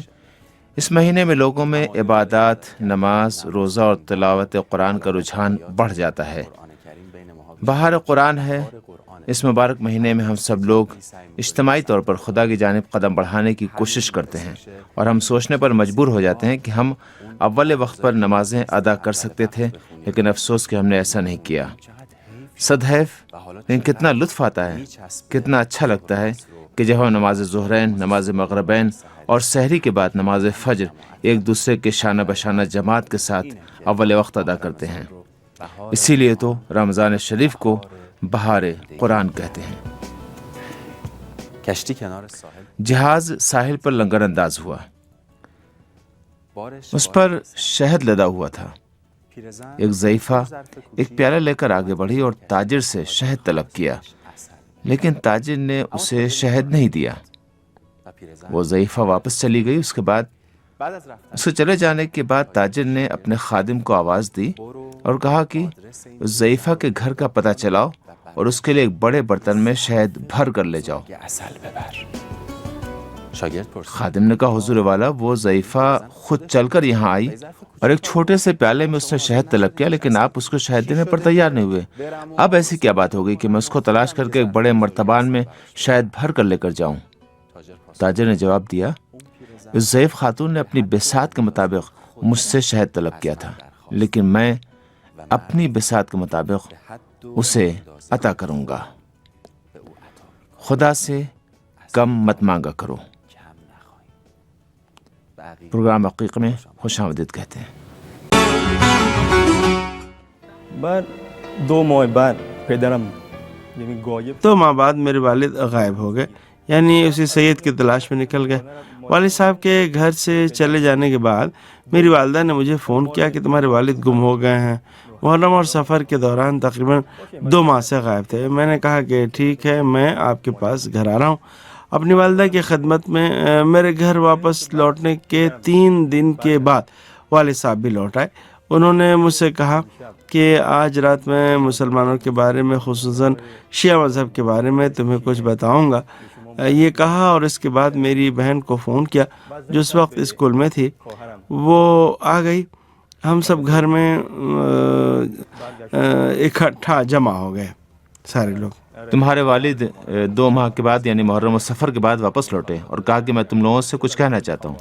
اس مہینے میں لوگوں میں عبادات، نماز، روزہ اور تلاوت قرآن کا رجحان بڑھ جاتا ہے. بہار قرآن ہے. اس مبارک مہینے میں ہم سب لوگ اجتماعی طور پر خدا کی جانب قدم بڑھانے کی کوشش کرتے ہیں اور ہم سوچنے پر مجبور ہو جاتے ہیں کہ ہم اول وقت پر نمازیں ادا کر سکتے تھے، لیکن افسوس کہ ہم نے ایسا نہیں کیا. صدحیف، لیکن کتنا لطف آتا ہے، کتنا اچھا لگتا ہے کہ جب ہم نماز ظہرین، نماز مغربین اور سحری کے بعد نماز فجر ایک دوسرے کے شانہ بشانہ جماعت کے ساتھ اول وقت ادا کرتے ہیں. اسی لیے تو رمضان شریف کو بہار قرآن کہتے ہیں. جہاز ساحل پر لنگر انداز ہوا. اس پر شہد لدا ہوا تھا. ایک ضعیفہ ایک پیالہ لے کر آگے بڑھی اور تاجر سے شہد طلب کیا، لیکن تاجر نے اسے شہد نہیں دیا. وہ ضعیفہ واپس چلی گئی. اس کے بعد اس کے چلے جانے کے بعد تاجر نے اپنے خادم کو آواز دی اور کہا کہ اس ضعیفہ کے گھر کا پتہ چلاؤ اور اس کے لیے ایک بڑے برتن میں شہد بھر کر لے جاؤ. خادم نے کہا حضور والا، وہ ضعیفہ خود چل کر یہاں آئی اور ایک چھوٹے سے پیالے میں اس نے شہد طلب کیا، لیکن آپ اس کو شہد دینے پر تیار نہیں ہوئے. اب ایسی کیا بات ہو گئی کہ میں اس کو تلاش کر کے ایک بڑے مرتبان میں شہد بھر کر لے کر جاؤں؟ تاجر نے جواب دیا، اس ضعیف خاتون نے اپنی بساط کے مطابق مجھ سے شہد طلب کیا تھا، لیکن میں اپنی بساط کے مطابق اسے عطا کروں گا. خدا سے کم مت مانگا کرو. پروگرام عقیق میں خوش آمدید کہتے ہیں. بعد 2 ماہ بعد پدرم یعنی غائب 2 ماہ بعد میرے والد غائب ہو گئے، یعنی اسی سید کی تلاش میں نکل گئے. والد صاحب کے گھر سے چلے جانے کے بعد میری والدہ نے مجھے فون کیا کہ تمہارے والد گم ہو گئے ہیں. محرم اور سفر کے دوران تقریباً 2 ماہ سے غائب تھے. میں نے کہا کہ ٹھیک ہے، میں آپ کے پاس گھر آ رہا ہوں. اپنی والدہ کی خدمت میں میرے گھر واپس لوٹنے کے 3 دن کے بعد والد صاحب بھی لوٹ آئے. انہوں نے مجھ سے کہا کہ آج رات میں مسلمانوں کے بارے میں، خصوصاً شیعہ مذہب کے بارے میں تمہیں کچھ بتاؤں گا. یہ کہا اور اس کے بعد میری بہن کو فون کیا جو اس وقت اسکول میں تھی. وہ آ گئی. ہم سب گھر میں اکٹھا جمع ہو گئے سارے لوگ. تمہارے والد 2 ماہ کے بعد یعنی محرم و سفر کے بعد واپس لوٹے اور کہا کہ میں تم لوگوں سے کچھ کہنا چاہتا ہوں.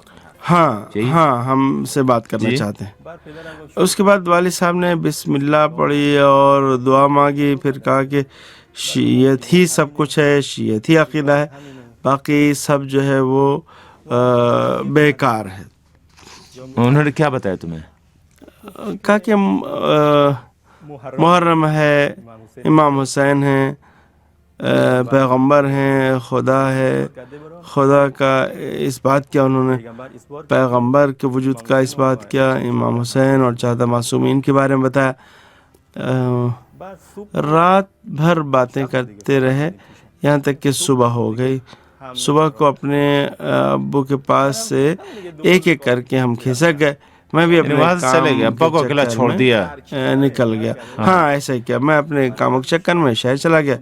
ہاں ہم سے بات کرنا چاہتے ہیں. اس کے بعد والد صاحب نے بسم اللہ پڑھی اور دعا مانگی. پھر کہا کہ شیعت ہی سب کچھ ہے، شیعت ہی عقیدہ ہے، باقی سب جو ہے وہ بیکار ہے. انہوں نے کیا بتایا تمہیں؟ کہا کہ محرم ہے، امام حسین ہیں، پیغمبر ہیں، خدا ہے. خدا کا اس بات کیا انہوں نے، پیغمبر کے وجود کا اس بات کیا، امام حسین اور 14 معصومین کے بارے میں بتایا. رات بھر باتیں کرتے رہے یہاں تک کہ صبح ہو گئی. صبح کو اپنے ابو کے پاس سے ایک ایک کر کے ہم کھسک گئے. میں بھی اپنے چلے گیا، ابا کو اکیلا چھوڑ دیا، نکل گیا. ہاں ایسا ہی کیا. میں اپنے کاموں کے چکر میں شہر چلا گیا.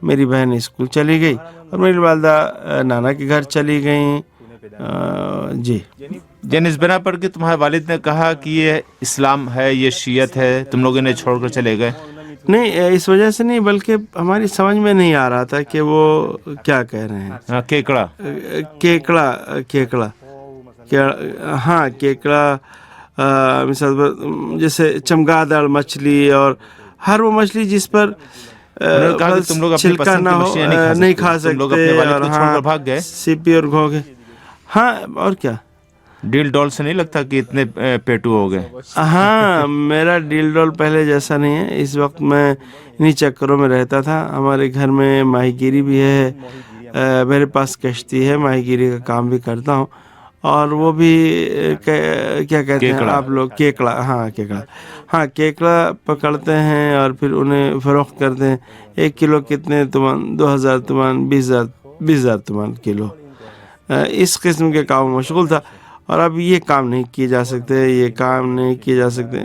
میری بہن اسکول چلی گئی اور میری والدہ نانا کے گھر چلی گئیں. جی یعنی اس بنا پر کہ تمہارے والد نے کہا کہ یہ اسلام ہے، یہ شیعت ہے، تم لوگ انہیں چھوڑ کر چلے گئے؟ نہیں، اس وجہ سے نہیں، بلکہ ہماری سمجھ میں نہیں آ رہا تھا کہ وہ کیا کہہ رہے ہیں. کیکڑا مثال جیسے چمگادڑ مچھلی اور ہر وہ مچھلی جس پر چھلکا نہ ہو نہیں کھا سکتے. سیپی اور گھوگے. ہاں اور کیا. ڈیل ڈول سے نہیں لگتا کہ اتنے پیٹو ہو گئے؟ ہاں میرا ڈیل ڈول پہلے جیسا نہیں ہے. اس وقت میں انہی چکروں میں رہتا تھا. ہمارے گھر میں ماہی گیری بھی ہے، میرے پاس کشتی ہے, ماہی گیری کا کام بھی کرتا ہوں, اور وہ بھی کیا کہتے ہیں آپ لوگ, کیکڑا, ہاں کیکڑا پکڑتے ہیں اور پھر انہیں فروخت کرتے ہیں. 1 کلو کتنے تومان, 2000 تومان, 20,000 تومان کلو. اس قسم کے کام میں مشغول تھا, اور اب یہ کام نہیں کیے جا سکتے,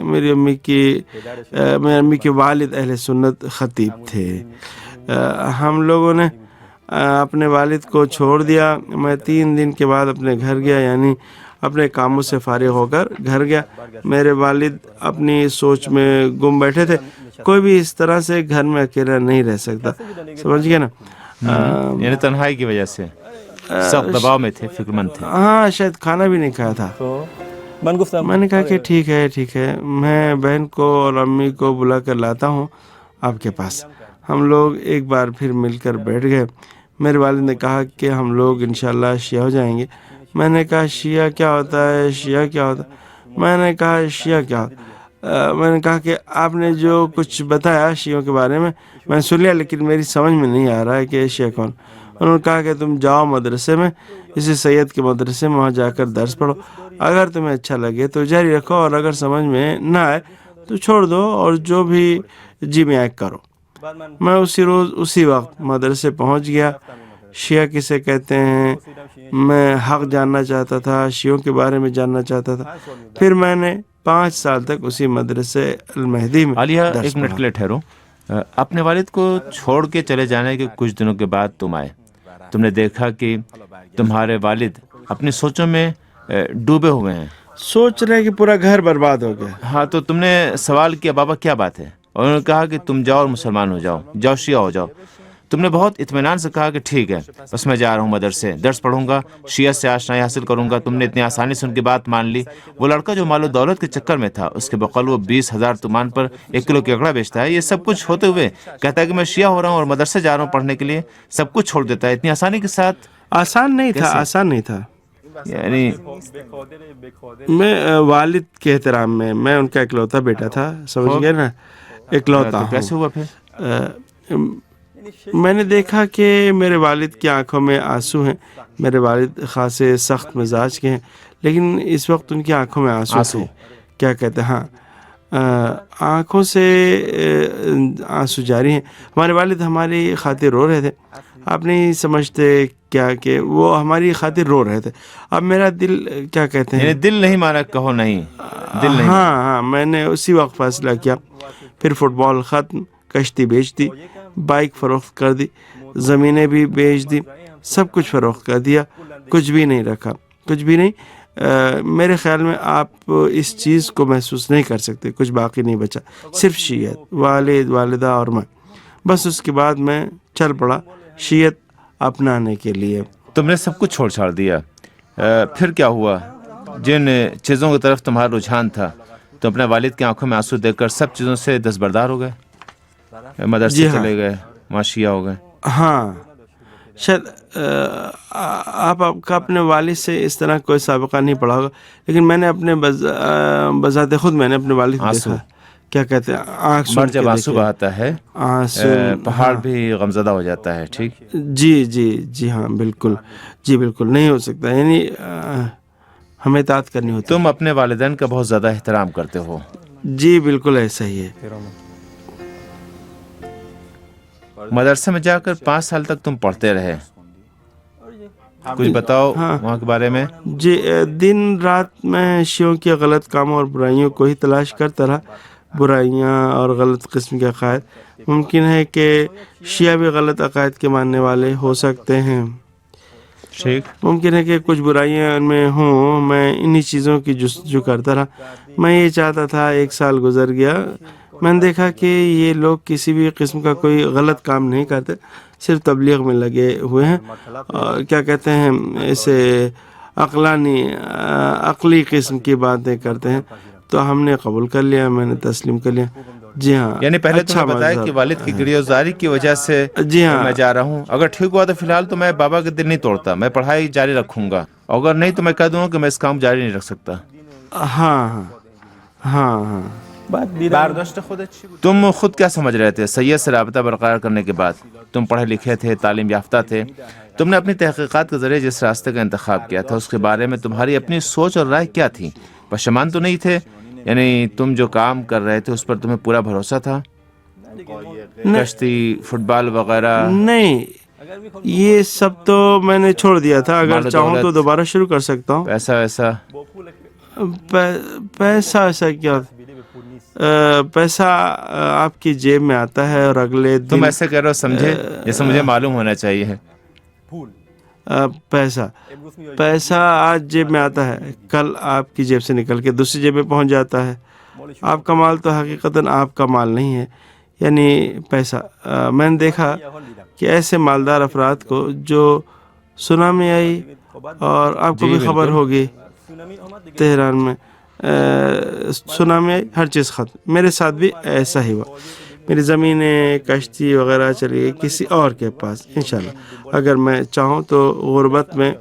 میری امی کے والد اہل سنت خطیب تھے. ہم لوگوں نے اپنے والد کو چھوڑ دیا. میں 3 دن کے بعد اپنے گھر گیا, یعنی اپنے کاموں سے فارغ ہو کر گھر گیا. میرے والد اپنی سوچ میں گم بیٹھے تھے. کوئی بھی اس طرح سے گھر میں اکیلا نہیں رہ سکتا, سمجھ گئے نا. یعنی تنہائی کی وجہ سے سخت دباؤ میں تھے, فکر مند تھے. ہاں, شاید کھانا بھی نہیں کھایا تھا. میں نے کہا کہ ٹھیک ہے, میں بہن کو اور امی کو بلا کر لاتا ہوں آپ کے پاس. ہم لوگ ایک بار پھر مل کر بیٹھ گئے. میرے والد نے کہا کہ ہم لوگ انشاءاللہ شیعہ ہو جائیں گے. میں نے کہا شیعہ کیا ہوتا ہے, شیعہ کیا ہوتا ہے؟ میں نے کہا شیعہ کیا ہوتا ہے؟ میں نے کہا کہ آپ نے جو کچھ بتایا شیعوں کے بارے میں نے سن لیا, لیکن میری سمجھ میں نہیں آ رہا ہے کہ شیعہ کون. انہوں نے کہا کہ تم جاؤ مدرسے میں, اسی سید کے مدرسے میں, وہاں جا کر درس پڑھو. اگر تمہیں اچھا لگے تو جاری رکھو, اور اگر سمجھ میں نہ آئے تو چھوڑ دو, اور جو بھی جی میں آئے کرو. میں اسی روز اسی وقت مدرسے پہنچ گیا. شیعہ کسے کہتے ہیں میں حق جاننا چاہتا تھا, شیعوں کے بارے میں جاننا چاہتا تھا. پھر میں نے 5 سال تک اسی مدرسے المہدی میں عالیہ, درس 1 منٹ پڑھا. کے لیے ٹھہرو. اپنے والد کو چھوڑ کے چلے جانے کے کچھ دنوں کے بعد تم آئے. تم نے دیکھا کہ تمہارے والد اپنی سوچوں میں ڈوبے ہوئے ہیں, سوچ رہے کہ پورا گھر برباد ہو گیا. ہاں, تو تم نے سوال کیا بابا کیا بات ہے, اور انہوں نے کہا کہ تم جاؤ اور مسلمان ہو جاؤ, جاؤ شیعہ ہو جاؤ. تم نے بہت اطمینان سے کہا کہ ٹھیک ہے, بس میں جا رہا ہوں مدرسے, درس پڑھوں گا, شیعہ سے آشنائی حاصل کروں گا. تم نے اتنی آسانی سے ان کی بات مان لی. وہ لڑکا جو مال و دولت کے چکر میں تھا, اس کے بقول وہ 20,000 تومان پر 1 کلو کیکڑا بیچتا ہے. یہ سب کچھ ہوتے ہوئے کہتا ہے کہ میں شیعہ ہو رہا ہوں اور مدرسے جا رہا ہوں پڑھنے کے لیے. سب کچھ چھوڑ دیتا ہے اتنی آسانی کے ساتھ. آسان نہیں تھا. یعنی میں والد کے احترام میں ان کا اکلوتا بیٹا تھا, سمجھ گئے نا, اکلوتا. کیسے ہوا پھر؟ میں نے دیکھا کہ میرے والد کی آنکھوں میں آنسو ہیں. میرے والد خاصے سخت مزاج کے ہیں, لیکن اس وقت ان کی آنکھوں میں آنسو تھے. کیا کہتے ہیں, ہاں, آنکھوں سے آنسو جاری ہیں. ہمارے والد ہماری خاطر رو رہے تھے. آپ نہیں سمجھتے کیا کہ وہ ہماری خاطر رو رہے تھے. اب میرا دل کیا کہتے ہیں, دل نہیں مانا, کہو نہیں, دل نہیں. ہاں, میں نے اسی وقت فیصلہ کیا. پھر فٹ بال ختم, کشتی بیچ دی, بائک فروخت کر دی, زمینیں بھی بیچ دی, سب کچھ فروخت کر دیا, کچھ بھی نہیں رکھا, کچھ بھی نہیں. میرے خیال میں آپ اس چیز کو محسوس نہیں کر سکتے, کچھ باقی نہیں بچا, صرف شیعت, والد, والدہ اور میں. بس اس کے بعد میں چل پڑا شیعت اپنانے کے لیے. تم نے سب کچھ چھوڑ چھاڑ دیا. پھر کیا ہوا؟ جن چیزوں کی طرف تمہارا رجحان تھا, تو اپنے والد کی آنکھوں میں آنسو دیکھ کر سب چیزوں سے دستبردار ہو گئے, مدرسے چلے گئے, وہاں شیعہ ہو گئے. ہاں, شاید آپ کا اپنے والد سے اس طرح کوئی سابقہ نہیں پڑا ہوگا, لیکن میں نے اپنے بذات خود میں نے اپنے والد کو دیکھا. کیا کہتے ہیں, آنکھ جب آنسو بہاتا ہے پہاڑ بھی غمزدہ ہو جاتا ہے. ٹھیک, جی ہاں, بالکل, جی بالکل نہیں ہو سکتا. یعنی ہمیں اطاعت کرنی ہوتی. تم اپنے والدین کا بہت زیادہ احترام کرتے ہو. جی بالکل ایسا ہی ہے. مدرسے میں جا کر 5 سال تک تم پڑھتے رہے. کچھ بتاؤ وہاں کے بارے میں. جی, دن رات میں شیعوں کے غلط کاموں اور برائیوں کو ہی تلاش کرتا رہا. برائیاں اور غلط قسم کے عقائد. ممکن ہے کہ شیعہ بھی غلط عقائد کے ماننے والے ہو سکتے ہیں. ٹھیک, ممکن ہے کہ کچھ برائیاں ان میں ہوں. میں انہی چیزوں کی جستجو کرتا رہا. میں یہ چاہتا تھا. 1 سال گزر گیا. میں نے دیکھا کہ یہ لوگ کسی بھی قسم کا کوئی غلط کام نہیں کرتے, صرف تبلیغ میں لگے ہوئے ہیں. اور کیا کہتے ہیں, اسے عقلی قسم کی باتیں کرتے ہیں. تو ہم نے قبول کر لیا, میں نے تسلیم کر لیا. جی ہاں, یعنی پہلے تمہیں بتایا کہ والد کی گریزاری کی وجہ سے جی ہاں, میں جا رہا ہوں. اگر ٹھیک ہوا تو فی الحال تو میں بابا کا دل نہیں توڑتا, میں پڑھائی جاری رکھوں گا. اگر نہیں تو میں کہہ دوں گا کہ میں اس کام جاری نہیں رکھ سکتا. ہاں, بعد دیدار تم خود کیا سمجھ رہے تھے سید سے رابطہ برقرار کرنے کے بعد؟ تم پڑھے لکھے تھے، تعلیم یافتہ تھے، تم نے اپنی تحقیقات کے ذریعے جس راستے کا انتخاب کیا تھا اس کے بارے میں تمہاری اپنی سوچ اور رائے کیا تھی؟ پشیمان تو نہیں تھے؟ یعنی تم جو کام کر رہے تھے اس پر تمہیں پورا بھروسہ تھا؟ کشتی، فٹ بال وغیرہ؟ نہیں، یہ سب تو میں نے چھوڑ دیا تھا. مال اگر و چاہوں تو دولت، دوبارہ شروع کر سکتا ہوں. پیسہ ویسا؟ پیسہ ایسا کیا پیسہ آپ کی جیب میں آتا ہے اور اگلے تم دن ایسے کہہ رہے ہو سمجھے جیسے مجھے معلوم ہونا چاہیے. پیسہ آج جیب میں آتا ہے، کل آپ کی جیب سے نکل کے دوسری جیب میں پہنچ جاتا ہے. آپ کا مال تو حقیقتاً آپ کا مال نہیں ہے، یعنی پیسہ. میں نے دیکھا کہ ایسے مالدار افراد کو جو سونامی آئی اور آپ کو بھی خبر ہوگی تہران میں سونامی آئی، ہر چیز ختم. میرے ساتھ بھی ایسا ہی ہوا. میری زمینیں، کشتی وغیرہ چلی گئی کسی اور کے پاس. انشاءاللہ اگر میں چاہوں تو غربت میں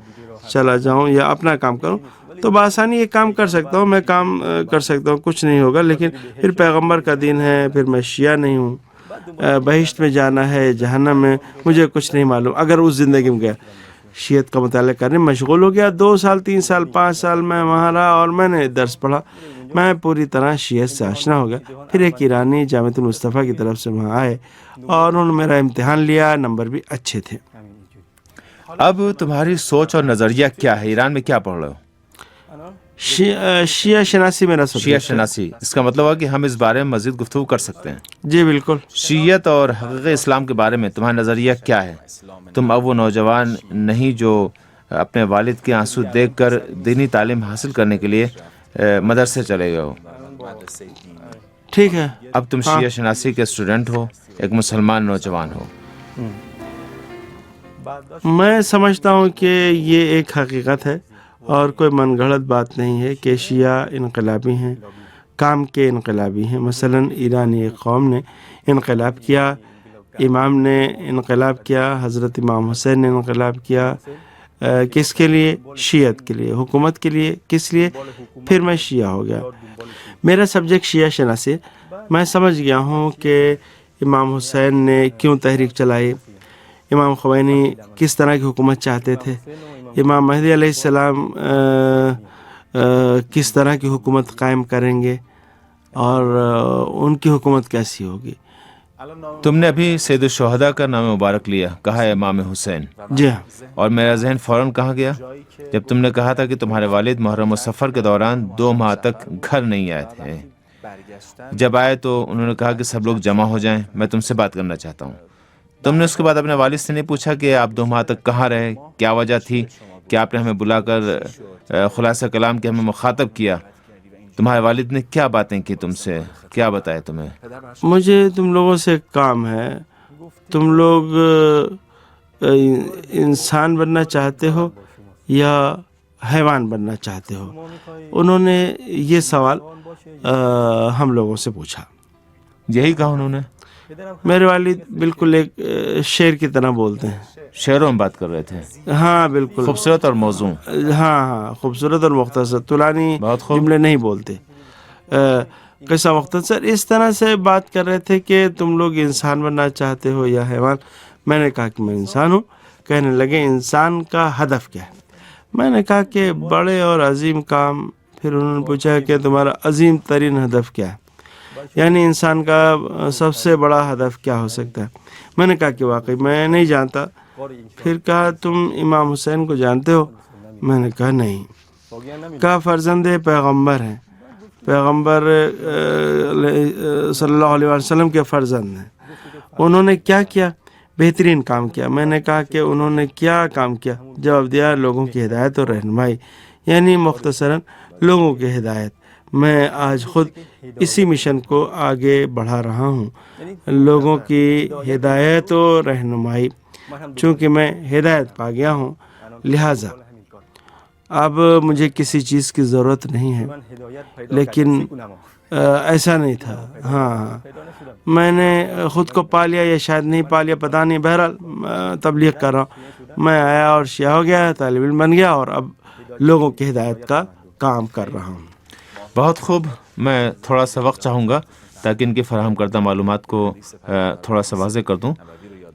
چلا جاؤں یا اپنا کام کروں تو بآسانی یہ کام کر سکتا ہوں. میں کام کر سکتا ہوں، کچھ نہیں ہوگا. لیکن پھر پیغمبر کا دین ہے، پھر میں شیعہ نہیں ہوں. بہشت میں جانا ہے، جہنم میں، مجھے کچھ نہیں معلوم. اگر اس زندگی میں گیا، شیعت کا مطالعہ کرنے مشغول ہو گیا، 2 سال 3 سال 5 سال میں وہاں رہا اور میں نے درس پڑھا. میں پوری طرح شیعت سے آشنا ہو گیا. پھر ایک ایرانی جامعۃ المصطفیٰ کی طرف سے وہاں آئے اور انہوں نے میرا امتحان لیا، نمبر بھی اچھے تھے. اب تمہاری سوچ اور نظریہ کیا ہے؟ ایران میں کیا پڑھ رہے ہو؟ شیعہ شناسی میرا سبجیکٹ ہے. شیعہ شناسی، اس کا مطلب ہے کہ ہم اس بارے میں مزید گفتگو کر سکتے ہیں. جی بالکل. شیعت اور حقیقی اسلام کے بارے میں تمہارا نظریہ کیا ہے؟ تم اب وہ نوجوان نہیں جو اپنے والد کے آنسو دیکھ کر دینی تعلیم حاصل کرنے کے لیے مدرسے چلے گئے ہو. ٹھیک ہے. اب تم شیعہ شناسی کے اسٹوڈنٹ ہو، ایک مسلمان نوجوان ہو. میں سمجھتا ہوں کہ یہ ایک حقیقت ہے اور کوئی من گھڑت بات نہیں ہے کہ شیعہ انقلابی ہیں، کام کے انقلابی ہیں. مثلا ایرانی ایک قوم نے انقلاب کیا، امام نے انقلاب کیا، حضرت امام حسین نے انقلاب کیا. کس کے لیے؟ شیعت کے لیے، حکومت کے لیے. کس لیے؟ پھر میں شیعہ ہو گیا. میرا سبجیکٹ شیعہ شناسی. میں سمجھ گیا ہوں کہ امام حسین نے کیوں تحریک چلائی، امام خمینی کس طرح کی حکومت چاہتے تھے، امام مہدی علیہ السلام کس طرح کی حکومت قائم کریں گے اور ان کی حکومت کیسی ہوگی. تم نے ابھی سید الشہداء کا نام مبارک لیا، کہا ہے امام حسین. جی ہاں. اور میرا ذہن فوراً کہاں گیا جب تم نے کہا تھا کہ تمہارے والد محرم و سفر کے دوران 2 ماہ تک گھر نہیں آئے تھے. جب آئے تو انہوں نے کہا کہ سب لوگ جمع ہو جائیں، میں تم سے بات کرنا چاہتا ہوں. تم نے اس کے بعد اپنے والد سے نہیں پوچھا کہ آپ 2 ماہ تک کہاں رہے، کیا وجہ تھی کہ آپ نے ہمیں بلا کر خلاصہ کلام کے ہمیں مخاطب کیا؟ تمہارے والد نے کیا باتیں کی تم سے، کیا بتایا تمہیں؟ مجھے تم لوگوں سے کام ہے. تم لوگ انسان بننا چاہتے ہو یا حیوان بننا چاہتے ہو؟ انہوں نے یہ سوال ہم لوگوں سے پوچھا. یہی کہا انہوں نے؟ میرے والد بالکل ایک شعر کی طرح بولتے ہیں. شعروں میں بات کر رہے تھے؟ ہاں بالکل. خوبصورت اور موزوں. ہاں خوبصورت اور مختصر، طولانی جملے نہیں بولتے. قصہ مختصر اس طرح سے بات کر رہے تھے کہ تم لوگ انسان بننا چاہتے ہو یا حیوان. میں نے کہا کہ میں انسان ہوں. کہنے لگے انسان کا ہدف کیا ہے؟ میں نے کہا کہ بڑے اور عظیم کام. پھر انہوں نے پوچھا کہ تمہارا عظیم ترین ہدف کیا ہے، یعنی انسان کا سب سے بڑا ہدف کیا ہو سکتا ہے؟ میں نے کہا کہ واقعی میں نہیں جانتا. پھر کہا تم امام حسین کو جانتے ہو؟ میں نے کہا نہیں. کہا فرزند پیغمبر ہیں، پیغمبر صلی اللہ علیہ وسلم کے فرزند ہیں. انہوں نے کیا کیا؟ بہترین کام کیا. میں نے کہا کہ انہوں نے کیا کام کیا؟ جواب دیا لوگوں کی ہدایت اور رہنمائی، یعنی مختصراً لوگوں کی ہدایت. میں آج خود اسی مشن کو آگے بڑھا رہا ہوں، لوگوں کی ہدایت و رہنمائی. چونکہ میں ہدایت پا گیا ہوں لہٰذا اب مجھے کسی چیز کی ضرورت نہیں ہے. لیکن ایسا نہیں تھا. ہاں میں نے خود کو پا لیا یا شاید نہیں پا لیا، پتہ نہیں. بہرحال تبلیغ کر رہا ہوں. میں آیا اور شیعہ ہو گیا، طالب علم بن گیا اور اب لوگوں کی ہدایت کا کام کر رہا ہوں. بہت خوب. میں تھوڑا سا وقت چاہوں گا تاکہ ان کی فراہم کردہ معلومات کو تھوڑا سا واضح کر دوں۔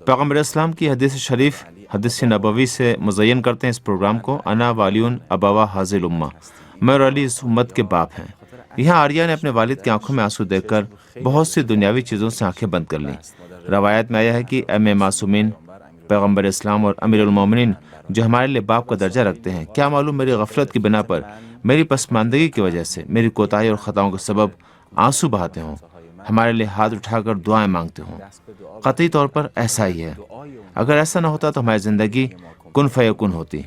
پیغمبر اسلام کی حدیث شریف حدیث نبوی سے مزین کرتے ہیں اس پروگرام کو۔ انا والیون ابوا حاضل امہ، میں اور علی اس امت کے باپ ہیں۔ یہاں آریہ نے اپنے والد کی آنکھوں میں آنسو دیکھ کر بہت سی دنیاوی چیزوں سے آنکھیں بند کر لیں۔ روایت میں آیا ہے کہ ایم معصومین پیغمبر اسلام اور امیر المومنین جو ہمارے لیے باپ کا درجہ رکھتے ہیں، کیا معلوم میری غفلت کی بنا پر میری پسماندگی کی وجہ سے میری کوتاہی اور خطاؤں کے سبب آنسو بہاتے ہوں، ہمارے لیے ہاتھ اٹھا کر دعائیں مانگتے ہوں۔ قطعی طور پر ایسا ہی ہے۔ اگر ایسا نہ ہوتا تو ہماری زندگی کن فیکن ہوتی۔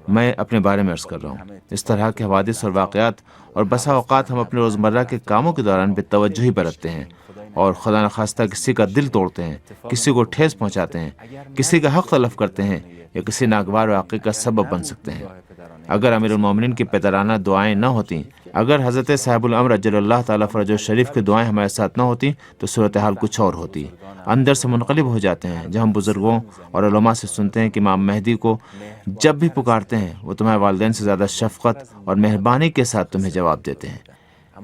میں اپنے بارے میں عرض کر رہا ہوں۔ اس طرح کے حوادث اور واقعات اور بسا اوقات ہم اپنے روزمرہ کے کاموں کے دوران بے توجہی برتتے ہیں اور خدا نخواستہ کسی کا دل توڑتے ہیں، کسی کو ٹھیس پہنچاتے ہیں، کسی کا حق تلف کرتے ہیں یا کسی ناگوار واقعے کا سبب بن سکتے ہیں۔ اگر امیر المومنین کی پدرانہ دعائیں نہ ہوتیں، اگر حضرت صاحب الامر اجل اللہ تعالیٰ فرج الشریف کی دعائیں ہمارے ساتھ نہ ہوتیں تو صورتحال کچھ اور ہوتی۔ اندر سے منقلب ہو جاتے ہیں جب ہم بزرگوں اور علماء سے سنتے ہیں کہ امام مہدی کو جب بھی پکارتے ہیں وہ تمہارے والدین سے زیادہ شفقت اور مہربانی کے ساتھ تمہیں جواب دیتے ہیں،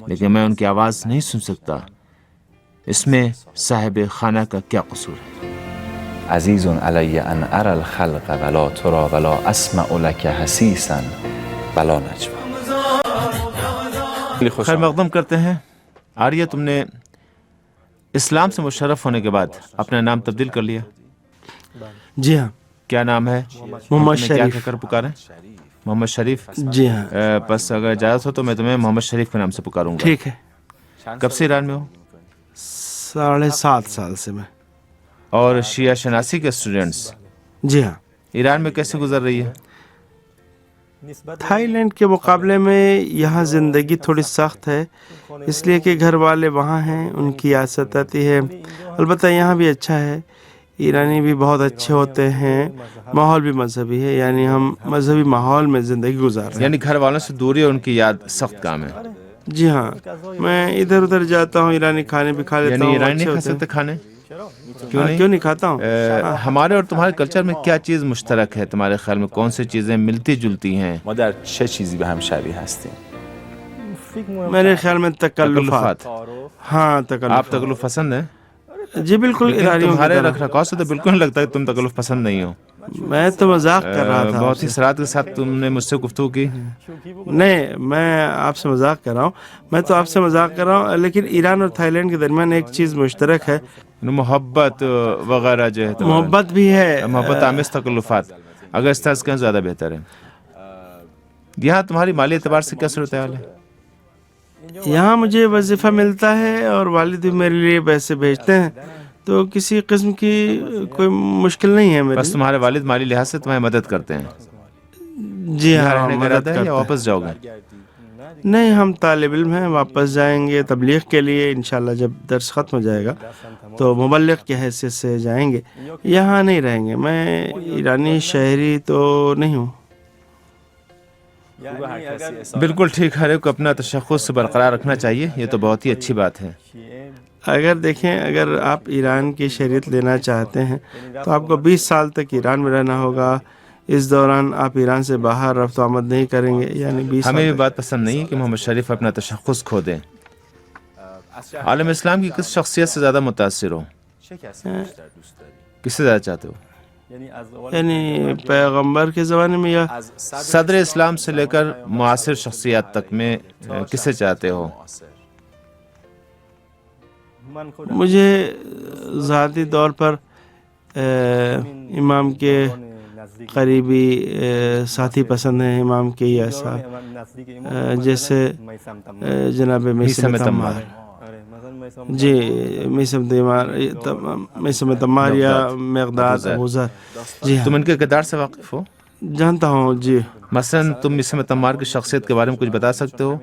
لیکن میں ان کی آواز نہیں سن سکتا۔ اس میں صاحب خانہ کا کیا قصور ہے؟ عزیز علی ان ارى الخلق ولا ترى ولا اسمع لك حسیسا ولا نجوا۔ خیر مقدم کرتے ہیں۔ آریہ، تم نے اسلام سے مشرف ہونے کے بعد اپنا نام تبدیل کر لیا؟ جی ہاں، کیا نام ہے؟ محمد تمہیں کیا شریف۔ کہہ کر پکاریں؟ محمد شریف؟ جی ہاں، بس اگر اجازت ہو تو میں تمہیں محمد شریف کے نام سے پکاروں گا۔ ٹھیک ہے۔ کب سے ایران میں ہو؟ 7.5 سال سے میں۔ اور شیعہ شناسی کے اسٹوڈنٹس جی ہاں، ایران میں کیسے گزر رہی ہے؟ تھائی لینڈ کے مقابلے میں یہاں زندگی تھوڑی سخت ہے، اس لیے کہ گھر والے وہاں ہیں، ان کی عادت آتی ہے۔ البتہ یہاں بھی اچھا ہے، ایرانی بھی بہت اچھے ہوتے ہیں، ماحول بھی مذہبی ہے، یعنی ہم مذہبی ماحول میں زندگی گزار رہے ہیں۔ یعنی گھر والوں سے دوری اور ان کی یاد سخت کام ہے۔ جی ہاں، میں ادھر ادھر جاتا ہوں، ایرانی کھانے بھی کھا لیتا یعنی ہوں، ایرانی اچھے نہیں کھا ہوتے ہیں۔ سکتے کھانے؟ کیوں نہیں کھاتا ہوں؟ ہمارے اور تمہارے کلچر میں کیا چیز مشترک ہے؟ تمہارے خیال میں کون سی چیزیں ملتی جلتی ہیں؟ ما در چه چیزی به هم شبیه هستیم؟ میرے خیال میں تکلفات۔ ہاں، آپ تکلفات۔ تکلف پسند ہیں؟ جی بالکل، لیکن ایرانیوں کی تمہارے طرح۔ رکھ رکھاؤ سے تو بالکل نہیں لگتا کہ تم تکلف پسند نہیں ہو۔ میں تو مذاق کر رہا تھا آپ بہت ہی سے۔ سرات کے ساتھ تم نے مجھ سے گفتگو کی۔ نہیں، میں آپ سے مذاق کر رہا ہوں، میں تو آپ سے مذاق کر رہا ہوں، لیکن ایران اور تھائی لینڈ کے درمیان ایک چیز مشترک ہے، محبت وغیرہ جو ہے تمہارا، محبت بھی ہے۔ محبت آمیز تکلفات، اگر اس طرح سے کہیں زیادہ بہتر ہے۔ یہاں تمہاری مالی اعتبار سے کیا صورتحال ہے؟ یہاں مجھے وظیفہ ملتا ہے اور والد بھی میرے لیے پیسے بھیجتے ہیں، تو کسی قسم کی کوئی مشکل نہیں ہے بس میری۔ تمہارے والد مالی لحاظ سے تمہیں مدد کرتے ہیں؟ جی یہاں ہاں، رہنے کا مدد ارادہ ہے کرتے یا ہیں۔ واپس جاؤ گے؟ نہیں، ہم طالب علم ہیں، واپس جائیں گے تبلیغ کے لیے انشاءاللہ۔ جب درس ختم ہو جائے گا تو مبلغ کی حیثیت سے جائیں گے، یہاں نہیں رہیں گے۔ میں ایرانی شہری تو نہیں ہوں۔ بالکل ٹھیک، ہر ایک کو اپنا تشخص برقرار رکھنا چاہیے، یہ تو بہت ہی اچھی بات ہے۔ اگر دیکھیں، اگر آپ ایران کی شہریت لینا چاہتے ہیں تو آپ کو 20 سال تک ایران میں رہنا ہوگا۔ اس دوران آپ ایران سے باہر رفت و آمد نہیں کریں گے، یعنی 20 ہمیں سال بھی تک۔ بات پسند نہیں ہے کہ محمد شریف اپنا تشخص کھو دیں۔ عالم اسلام کی کس شخصیت سے زیادہ متاثر ہو؟ کس سے زیادہ چاہتے ہو؟ یعنی پیغمبر کے زمانے میں یا صدر اسلام سے لے کر معاصر شخصیات تک میں کسے چاہتے ہو؟ مجھے ذاتی طور پر امام کے قریبی ساتھی پسند ہیں، امام کے یا صاحب، جیسے جناب میثم تمار۔ جی، میثم تمار یا مقداد ابوذر۔ جی ہاں، تم ان کے کردار سے واقف ہو؟ جانتا ہوں۔ جی، مثلا تم میثم تمار کی شخصیت کے بارے میں کچھ بتا سکتے ہو؟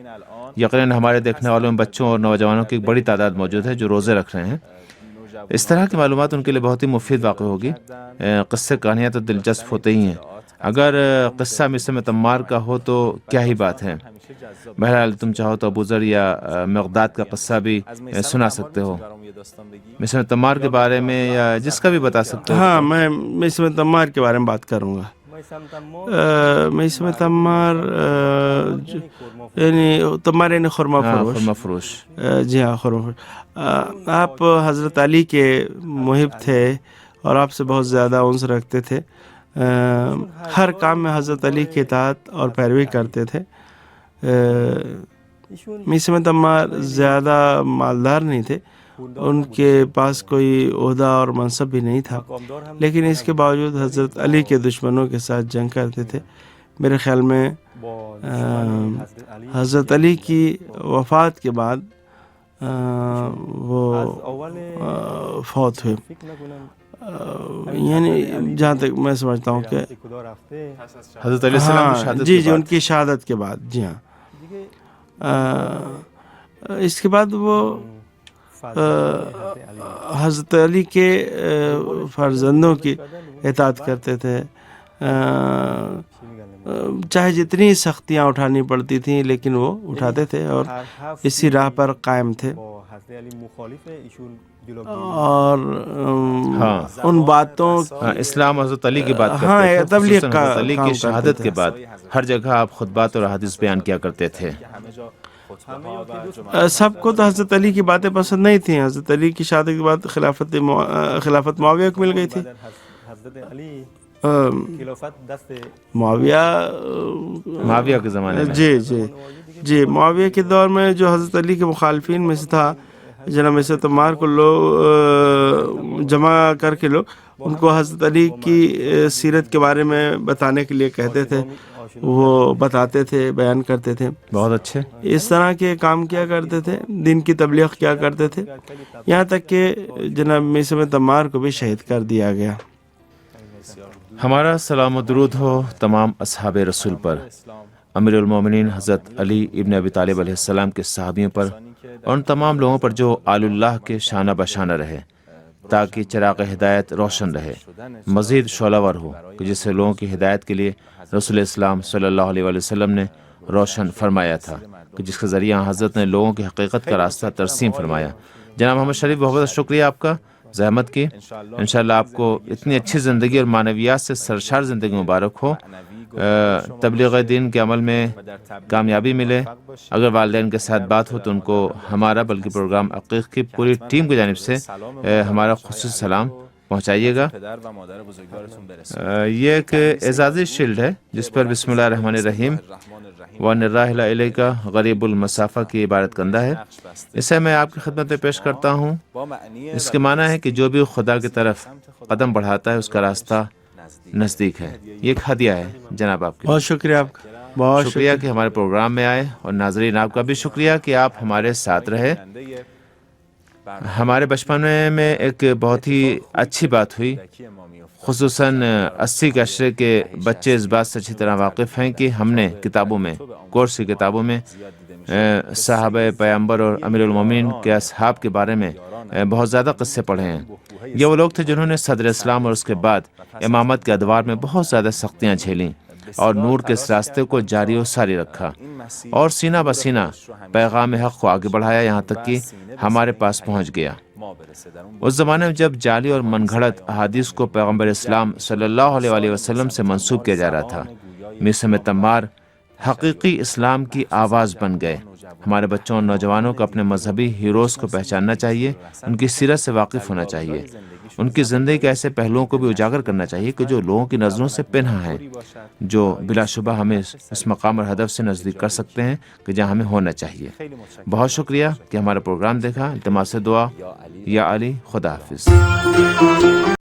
یقیناً ہمارے دیکھنے والوں میں بچوں اور نوجوانوں کی ایک بڑی تعداد موجود ہے جو روزے رکھ رہے ہیں۔ اس طرح کی معلومات ان کے لیے بہت ہی مفید واقع ہوگی۔ قصے کہانیاں تو دلچسپ ہوتے ہی ہیں، اگر قصہ میثم تمار کا ہو تو کیا ہی بات ہے۔ بہرحال تم چاہو تو ابوذر یا مقداد کا قصہ بھی سنا سکتے ہو، میثم تمار کے بارے میں یا جس کا بھی بتا سکتے ہو۔ ہاں، میں میثم تمار کے بارے میں بات کروں گا۔ میسم تمار یعنی تمار یعنی خرما فروش. خرما فروش. جی ہاں خرما فروش. آپ حضرت علی کے محب تھے اور آپ سے بہت زیادہ انس رکھتے تھے. ہر کام میں حضرت علی کی اطاعت اور پیروی کرتے تھے. میسم تمار زیادہ مالدار نہیں تھے, ان کے پاس کوئی عہدہ اور منصب بھی نہیں تھا, لیکن اس کے باوجود حضرت علی کے دشمنوں کے ساتھ جنگ کرتے تھے. میرے خیال میں حضرت علی کی وفات کے بعد وہ فوت ہوئے. یعنی جہاں تک میں سمجھتا ہوں کہ حضرت علیہ السلام کی شہادت جی ان کی شہادت کے بعد. جی ہاں. اس کے بعد وہ حضرت علی کے فرزندوں کی اطاعت کرتے تھے, چاہے جتنی سختیاں اٹھانی پڑتی تھیں لیکن وہ اٹھاتے تھے اور اسی راہ پر قائم تھے. اور ان باتوں اسلام حضرت علی کی بات ہاں کرتے تھے, تبلیغ خصوصاً کا حضرت علی کام کی کرتے شہادت تھے. کے بعد ہر جگہ آپ خطبات اور احادیث بیان کیا کرتے تھے. سب کو تو حضرت علی کی باتیں پسند نہیں تھیں. حضرت علی کی شہادت کے بعد خلافت معاویہ کو مل گئی تھی. معاویہ کے زمانے میں جی معاویہ کے دور میں جو حضرت علی کے مخالفین میں سے تھا, جناب میسم تمار کو لوگ جمع کر کے لوگ ان کو حضرت علی کی سیرت کے بارے میں بتانے کے لیے کہتے تھے, وہ بتاتے تھے, بیان کرتے تھے. بہت اچھے. اس طرح کے کام کیا کرتے تھے, دین کی تبلیغ کیا کرتے تھے, یہاں تک کہ جناب میسم تمار کو بھی شہید کر دیا گیا. ہمارا سلام و درود ہو تمام اصحاب رسول پر, امیر المومنین حضرت علی ابن ابی طالب علیہ السلام کے صحابیوں پر اور ان تمام لوگوں پر جو آل اللہ کے شانہ بشانہ رہے, تاکہ چراغ ہدایت روشن رہے, مزید شعلہ ور ہو, کہ جس سے لوگوں کی ہدایت کے لیے رسول اسلام صلی اللہ علیہ وسلم نے روشن فرمایا تھا, کہ جس کے ذریعہ حضرت نے لوگوں کی حقیقت کا راستہ ترسیم فرمایا. جناب محمد شریف بہت بہت شکریہ آپ کا, زحمت کی. انشاءاللہ آپ کو اتنی اچھی زندگی اور معنویات سے سرشار زندگی مبارک ہو, تبلیغ دین کے عمل میں کامیابی ملے. اگر والدین کے ساتھ بات ہو تو ان کو ہمارا بلکہ پروگرام عقیق کی پوری ٹیم کی جانب سے ہمارا خصوصی سلام پہنچائیے گا. یہ ایک اعزازی شیلڈ ہے جس پر بسم اللہ الرحمن الرحیم وَأَنِ الرَّاحِلَ إِلَيْكَ غریب المسافہ کی عبارت کندہ ہے. اسے میں آپ کی خدمت میں پیش کرتا ہوں. اس کے معنی ہے کہ جو بھی خدا کی طرف قدم بڑھاتا ہے اس کا راستہ نزدیک ہے. یہ ایک ہدیہ ہے جناب آپ کی. بہت شکریہ آپ کا, بہت شکریہ کہ ہمارے پروگرام میں آئے, اور ناظرین آپ کا بھی شکریہ کہ آپ ہمارے ساتھ رہے. ہمارے بچپن میں ایک بہت ہی اچھی بات ہوئی, خصوصاً 80 کے عشرے کے بچے اس بات سے اچھی طرح واقف ہیں کہ ہم نے کتابوں میں, کورس کی کتابوں میں صحابہ پیغمبر اور امیر المومنین کے اصحاب کے بارے میں بہت زیادہ قصے پڑھے ہیں. یہ وہ لوگ تھے جنہوں نے صدر اسلام اور اس کے بعد امامت کے ادوار میں بہت زیادہ سختیاں جھیلیں اور نور کے اس راستے کو جاری و ساری رکھا, اور سینہ بسینہ پیغام حق کو آگے بڑھایا, یہاں تک کہ ہمارے پاس پہنچ گیا. اس زمانے میں جب جعلی اور من گھڑت احادیث کو پیغمبر اسلام صلی اللہ علیہ وسلم سے منسوب کیا جا رہا تھا, میسم تمار حقیقی اسلام کی آواز بن گئے. ہمارے بچوں اور نوجوانوں کو اپنے مذہبی ہیروز کو پہچاننا چاہیے, ان کی سیرت سے واقف ہونا چاہیے, ان کی زندگی کے ایسے پہلوؤں کو بھی اجاگر کرنا چاہیے کہ جو لوگوں کی نظروں سے پنہاں ہیں, جو بلا شبہ ہمیں اس مقام اور ہدف سے نزدیک کر سکتے ہیں کہ جہاں ہمیں ہونا چاہیے. بہت شکریہ کہ ہمارا پروگرام دیکھا. التماس دعا, یا علی, خدا حافظ.